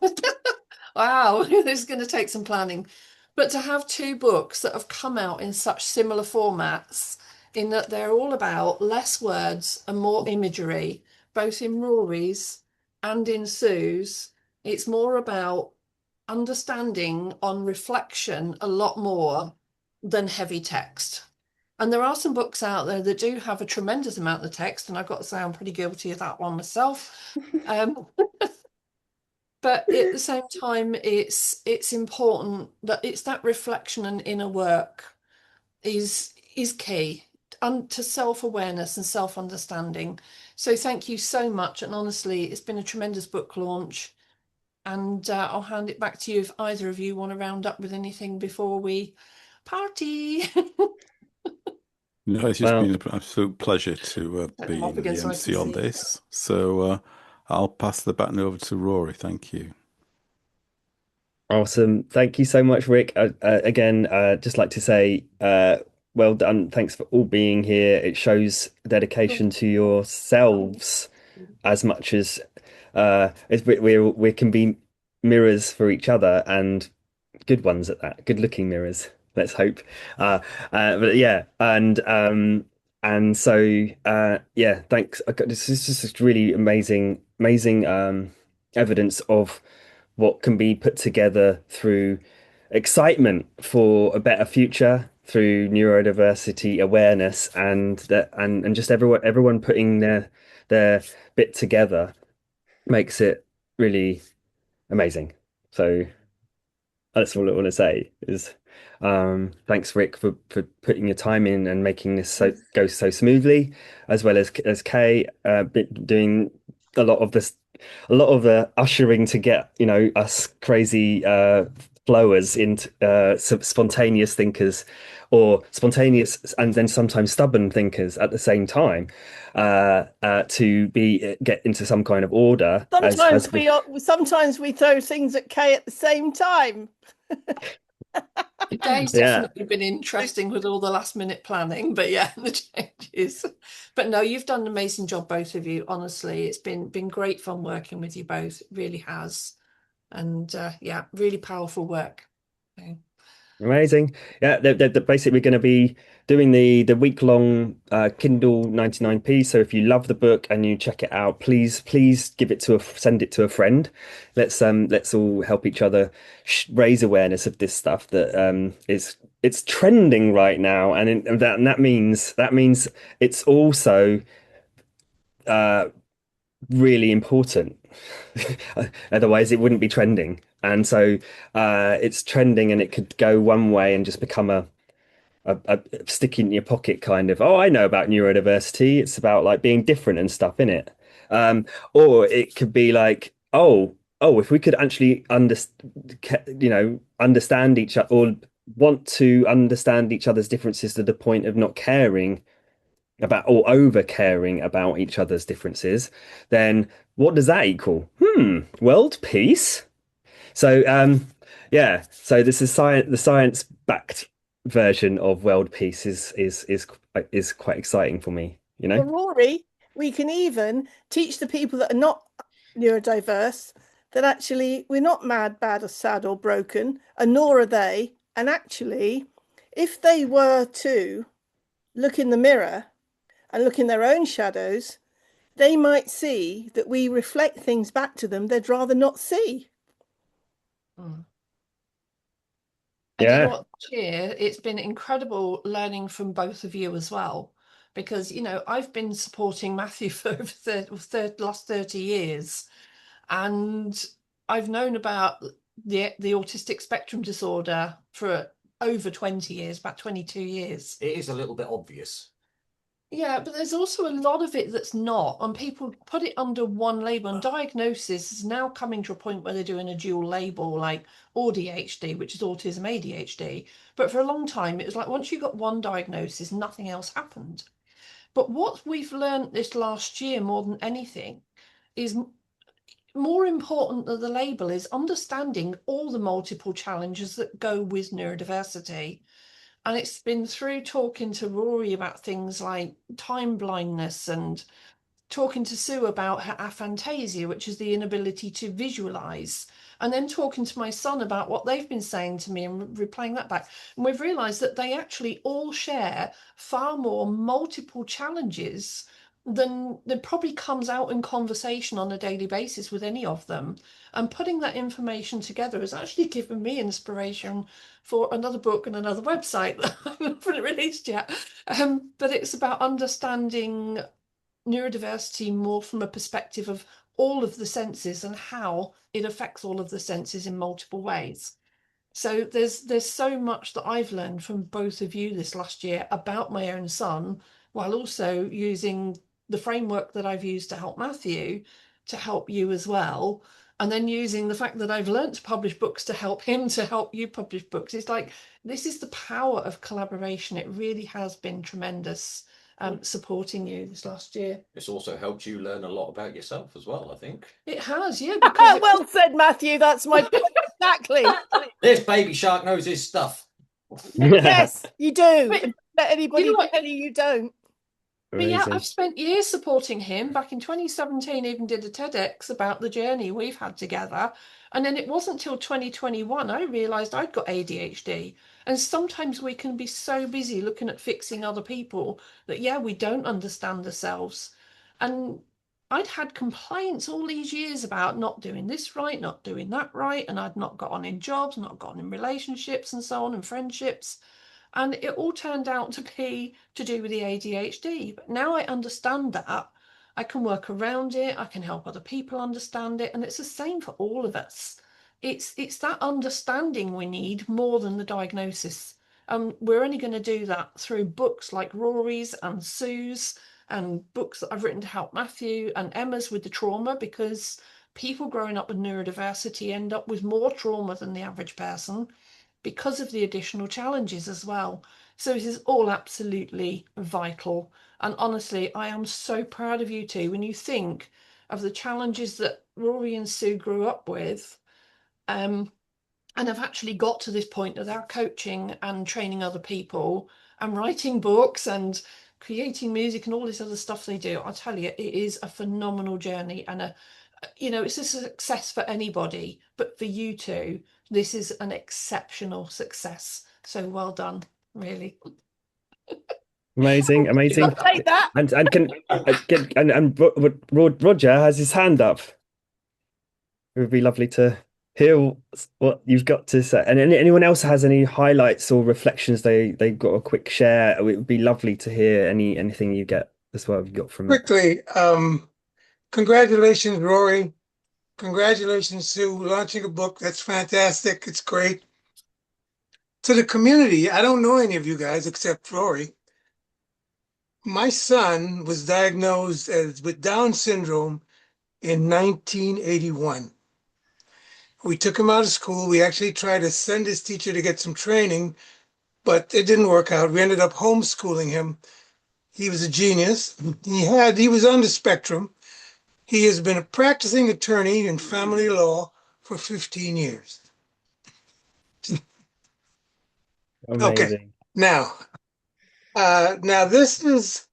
Wow, this is going to take some planning. But to have two books that have come out in such similar formats, in that they're all about less words and more imagery, both in Rory's and in Sue's, it's more about understanding on reflection a lot more than heavy text. And there are some books out there that do have a tremendous amount of text, and I've got to say I'm pretty guilty of that one myself. But at the same time, it's important that it's that reflection and inner work is key to self-awareness and self-understanding. So thank you so much, and honestly, it's been a tremendous book launch. And I'll hand it back to you if either of you want to round up with anything before we party. No, it's just been an absolute pleasure to be the MC on this. So I'll pass the baton over to Rory. Thank you. Awesome. Thank you so much, Rick. Again, just like to say, well done. Thanks for all being here. It shows dedication to yourselves as much as we can be mirrors for each other, and good ones at that. Good looking mirrors, let's hope. But yeah, and so yeah, thanks. This is just really amazing evidence of what can be put together through excitement for a better future, through neurodiversity awareness, and just everyone putting their bit together makes it really amazing. So that's all I want to say is thanks, Rick, for putting your time in and making this go so smoothly, as well as Kay doing a lot of the ushering to get, you know, us crazy flowers into spontaneous thinkers, or spontaneous and then sometimes stubborn thinkers at the same time, to get into some kind of order. Sometimes we throw things at Kay at the same time. Today's definitely been interesting with all the last minute planning, but yeah, the changes. But no, you've done an amazing job, both of you. Honestly, it's been great fun working with you both. It really has. And yeah, really powerful work. Okay. Amazing. Yeah, they're basically going to be doing the week-long Kindle 99p. So if you love the book and you check it out, please give it send it to a friend. Let's all help each other raise awareness of this stuff that it's trending right now, and that means it's also really important. Otherwise it wouldn't be trending. And so it's trending, and it could go one way and just become a stick in your pocket kind of, oh, I know about neurodiversity, it's about like being different and stuff in it. Or it could be like, oh, if we could actually understand each other, or want to understand each other's differences to the point of not caring about or over caring about each other's differences, then what does that equal? World peace. So yeah, so this is the science backed version of world peace is quite exciting for me, you know. Well, Rory, we can even teach the people that are not neurodiverse that actually we're not mad, bad, or sad or broken, and nor are they. And actually, if they were to look in the mirror and look in their own shadows, they might see that we reflect things back to them they'd rather not see. And Yeah. you know what, Cheer, it's been incredible learning from both of you as well, because, you know, I've been supporting Matthew for over the last 30 years, and I've known about the autistic spectrum disorder for over 20 years, about 22 years. It is a little bit obvious. Yeah, but there's also a lot of it that's not, and people put it under one label. And diagnosis is now coming to a point where they're doing a dual label, like ADHD, which is autism ADHD. But for a long time, it was like once you got one diagnosis, nothing else happened. But what we've learned this last year more than anything is more important than the label is understanding all the multiple challenges that go with neurodiversity. And it's been through talking to Rory about things like time blindness, and talking to Sue about her aphantasia, which is the inability to visualize, and then talking to my son about what they've been saying to me and replaying that back. And we've realized that they actually all share far more multiple challenges than probably comes out in conversation on a daily basis with any of them. And putting that information together has actually given me inspiration for another book and another website that I haven't released yet. But it's about understanding neurodiversity more from a perspective of all of the senses and how it affects all of the senses in multiple ways. So there's so much that I've learned from both of you this last year about my own son, while also using the framework that I've used to help Matthew to help you as well. And then using the fact that I've learned to publish books to help him to help you publish books. It's like, this is the power of collaboration. It really has been tremendous supporting you this last year. It's also helped you learn a lot about yourself as well, I think. It has, yeah. Because Well said, Matthew. That's my point. Exactly. This baby shark knows his stuff. Yes, you do. But Let anybody you know what? tell you you don't. But yeah, Amazing. I've spent years supporting him. Back in 2017, even did a TEDx about the journey we've had together. And then it wasn't until 2021 I realised I'd got ADHD. And sometimes we can be so busy looking at fixing other people that, yeah, we don't understand ourselves. And I'd had complaints all these years about not doing this right, not doing that right. And I'd not got on in jobs, not got on in relationships and so on, and friendships. And it all turned out to be to do with the ADHD. But now I understand that. I can work around it. I can help other people understand it. And it's the same for all of us. It's that understanding we need more than the diagnosis. We're only going to do that through books like Rory's and Sue's, and books that I've written to help Matthew and Emma's with the trauma, because people growing up with neurodiversity end up with more trauma than the average person, because of the additional challenges as well. So this is all absolutely vital. And honestly, I am so proud of you two when you think of the challenges that Rory and Sue grew up with, and have actually got to this point that they're coaching and training other people and writing books and creating music and all this other stuff they do. I tell you, it is a phenomenal journey, and it's a success for anybody, but for you two, this is an exceptional success. So well done, really. Amazing. Take that. And can get and Roger has his hand up. It would be lovely to hear what you've got to say. And anyone else has any highlights or reflections they've got a quick share? It would be lovely to hear anything you get as well. You've got from it. Quickly, congratulations, Rory. Congratulations, Sue, launching a book. That's fantastic. It's great. To the community, I don't know any of you guys except Rory. My son was diagnosed with Down syndrome in 1981. We took him out of school. We actually tried to send his teacher to get some training, but it didn't work out. We ended up homeschooling him. He was a genius. He was on the spectrum. He has been a practicing attorney in family law for 15 years. Amazing. Okay, now this is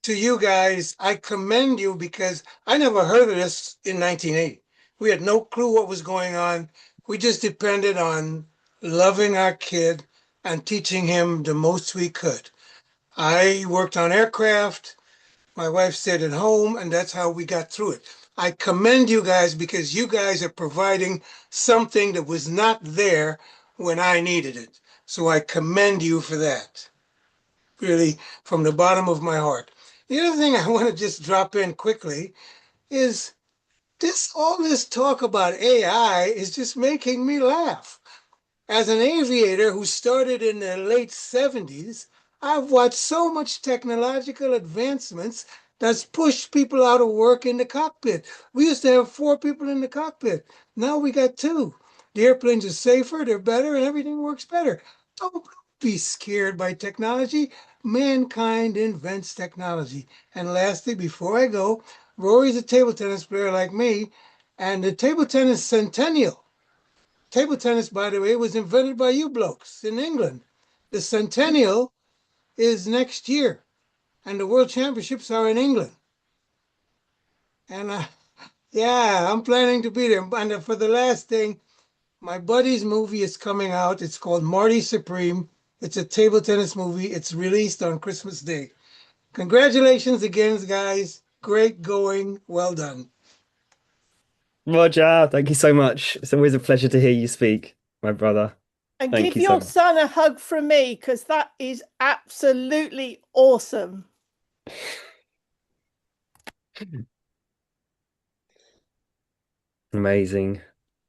to you guys. I commend you because I never heard of this in 1980. We had no clue what was going on. We just depended on loving our kid and teaching him the most we could. I worked on aircraft. My wife stayed at home, and that's how we got through it. I commend you guys because you guys are providing something that was not there when I needed it. So I commend you for that, really, from the bottom of my heart. The other thing I want to just drop in quickly is all this talk about AI is just making me laugh. As an aviator who started in the late 70s, I've watched so much technological advancements that's pushed people out of work in the cockpit. We used to have 4 people in the cockpit. Now we got 2. The airplanes are safer, they're better, and everything works better. Don't be scared by technology. Mankind invents technology. And lastly, before I go, Rory's a table tennis player like me, and the table tennis centennial. Table tennis, by the way, was invented by you blokes in England. The centennial is next year, and the World Championships are in England. And yeah, I'm planning to be there. And for the last thing, my buddy's movie is coming out. It's called Marty Supreme. It's a table tennis movie. It's released on Christmas Day. Congratulations again, guys. Great going. Well done. Roger, thank you so much. It's always a pleasure to hear you speak, my brother. And Thank give you so your much. son a hug from me, because that is absolutely awesome. Amazing.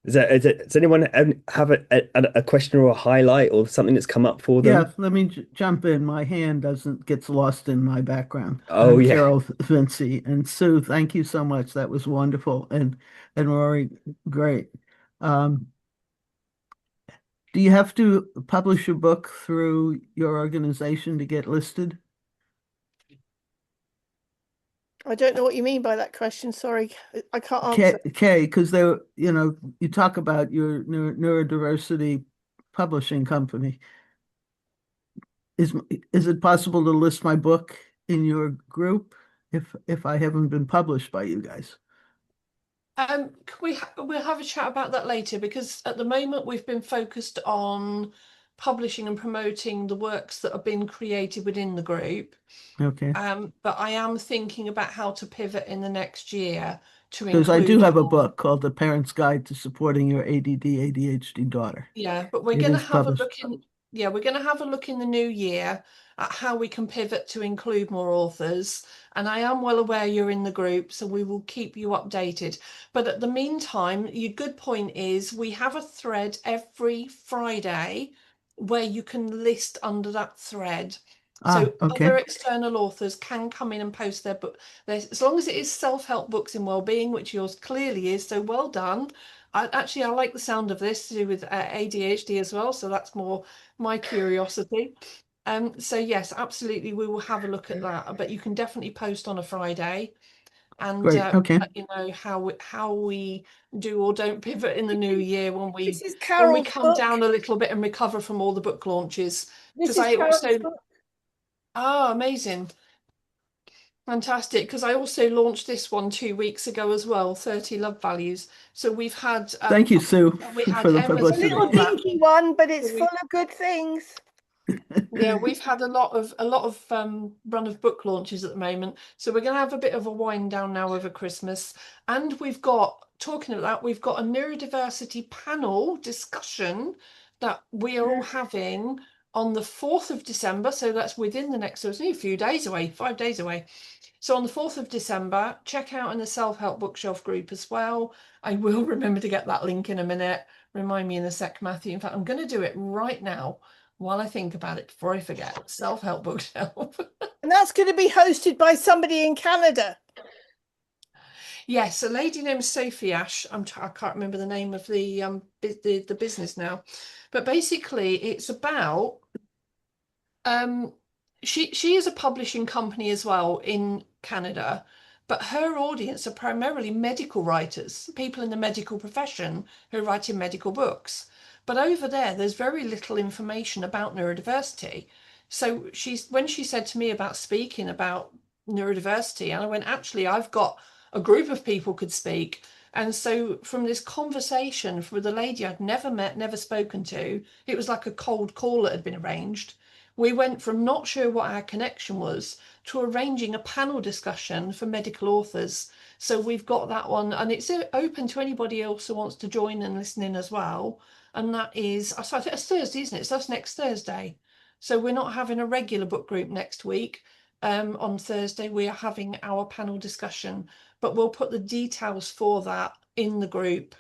Does anyone have a question or a highlight or something that's come up for them? Yeah, let me jump in. My hand gets lost in my background. Oh, yeah. Carol Vinci and Sue, thank you so much. That was wonderful. And Rory, great. Do you have to publish a book through your organization to get listed? I don't know what you mean by that question. Sorry, I can't answer. Okay, because you talk about your neurodiversity publishing company. Is it possible to list my book in your group if I haven't been published by you guys? We'll have a chat about that later, because at the moment we've been focused on publishing and promoting the works that have been created within the group. Okay. But I am thinking about how to pivot in the next year to Because I do include have a more. book called The Parent's Guide to Supporting Your ADD ADHD Daughter. Yeah, but we're It going to is have a published. look in. Yeah, we're going to have a look in the new year at how we can pivot to include more authors. And I am well aware you're in the group, so we will keep you updated. But at the meantime, your good point is we have a thread every Friday where you can list under that thread. So Okay. other external authors can come in and post their book. As long as it is self-help books in wellbeing, which yours clearly is, so well done. I like the sound of this to do with ADHD as well, so that's more my curiosity. So yes, absolutely, we will have a look at that. But you can definitely post on a Friday, and Great. Okay. let you know how we do or don't pivot in the new year when we This is Carol's come book. down a little bit and recover from all the book launches. This Because is I Carol's also book. amazing. Fantastic, because I also launched this one 2 weeks ago as well, 30 Love Values. So we've had Thank you, Sue, we had for the Emma's It's a publicity. little dinky one, but it's So full of good things. yeah, we've had a lot of run of book launches at the moment. So we're going to have a bit of a wind down now over Christmas. And we've got, talking of that, we've got a neurodiversity panel discussion that we are all having on the 4th of December. So that's within the next, so it's only a few days away, 5 days away. So on the 4th of December, check out in the Self-Help Bookshelf group as well. I will remember to get that link in a minute. Remind me in a sec, Matthew. In fact, I'm going to do it right now while I think about it before I forget. Self-Help Bookshelf. And that's going to be hosted by somebody in Canada. Yes, a lady named Sophie Ash. I can't remember the name of the business now, but basically it's about she is a publishing company as well in Canada, but her audience are primarily medical writers, people in the medical profession who are writing medical books. But over there, there's very little information about neurodiversity. So when she said to me about speaking about neurodiversity, and I went, actually, I've got a group of people could speak. And so from this conversation with a lady I'd never met, never spoken to, it was like a cold call that had been arranged. we went from not sure what our connection was to arranging a panel discussion for medical authors. So we've got that one, and it's open to anybody else who wants to join and listen in as well. And that is, so I think it's Thursday, isn't it? So that's next Thursday. So we're not having a regular book group next week. On Thursday, we are having our panel discussion, but we'll put the details for that in the group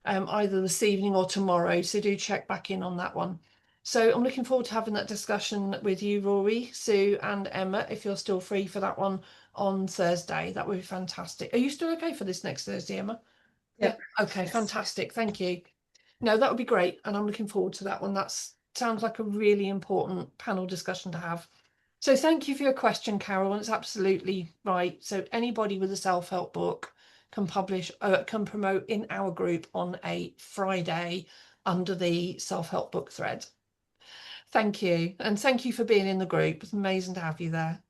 either this evening or tomorrow. So do check back in on that one. So I'm looking forward to having that discussion with you, Rory, Sue and Emma, if you're still free for that one on Thursday. That would be fantastic. Are you still okay for this next Thursday, Emma? Yep. Yeah. Okay, fantastic. Thank you. No, that would be great. And I'm looking forward to that one. That sounds like a really important panel discussion to have. So thank you for your question, Carol. And it's absolutely right. So anybody with a self-help book can can promote in our group on a Friday under the self-help book thread. Thank you. And thank you for being in the group. It's amazing to have you there.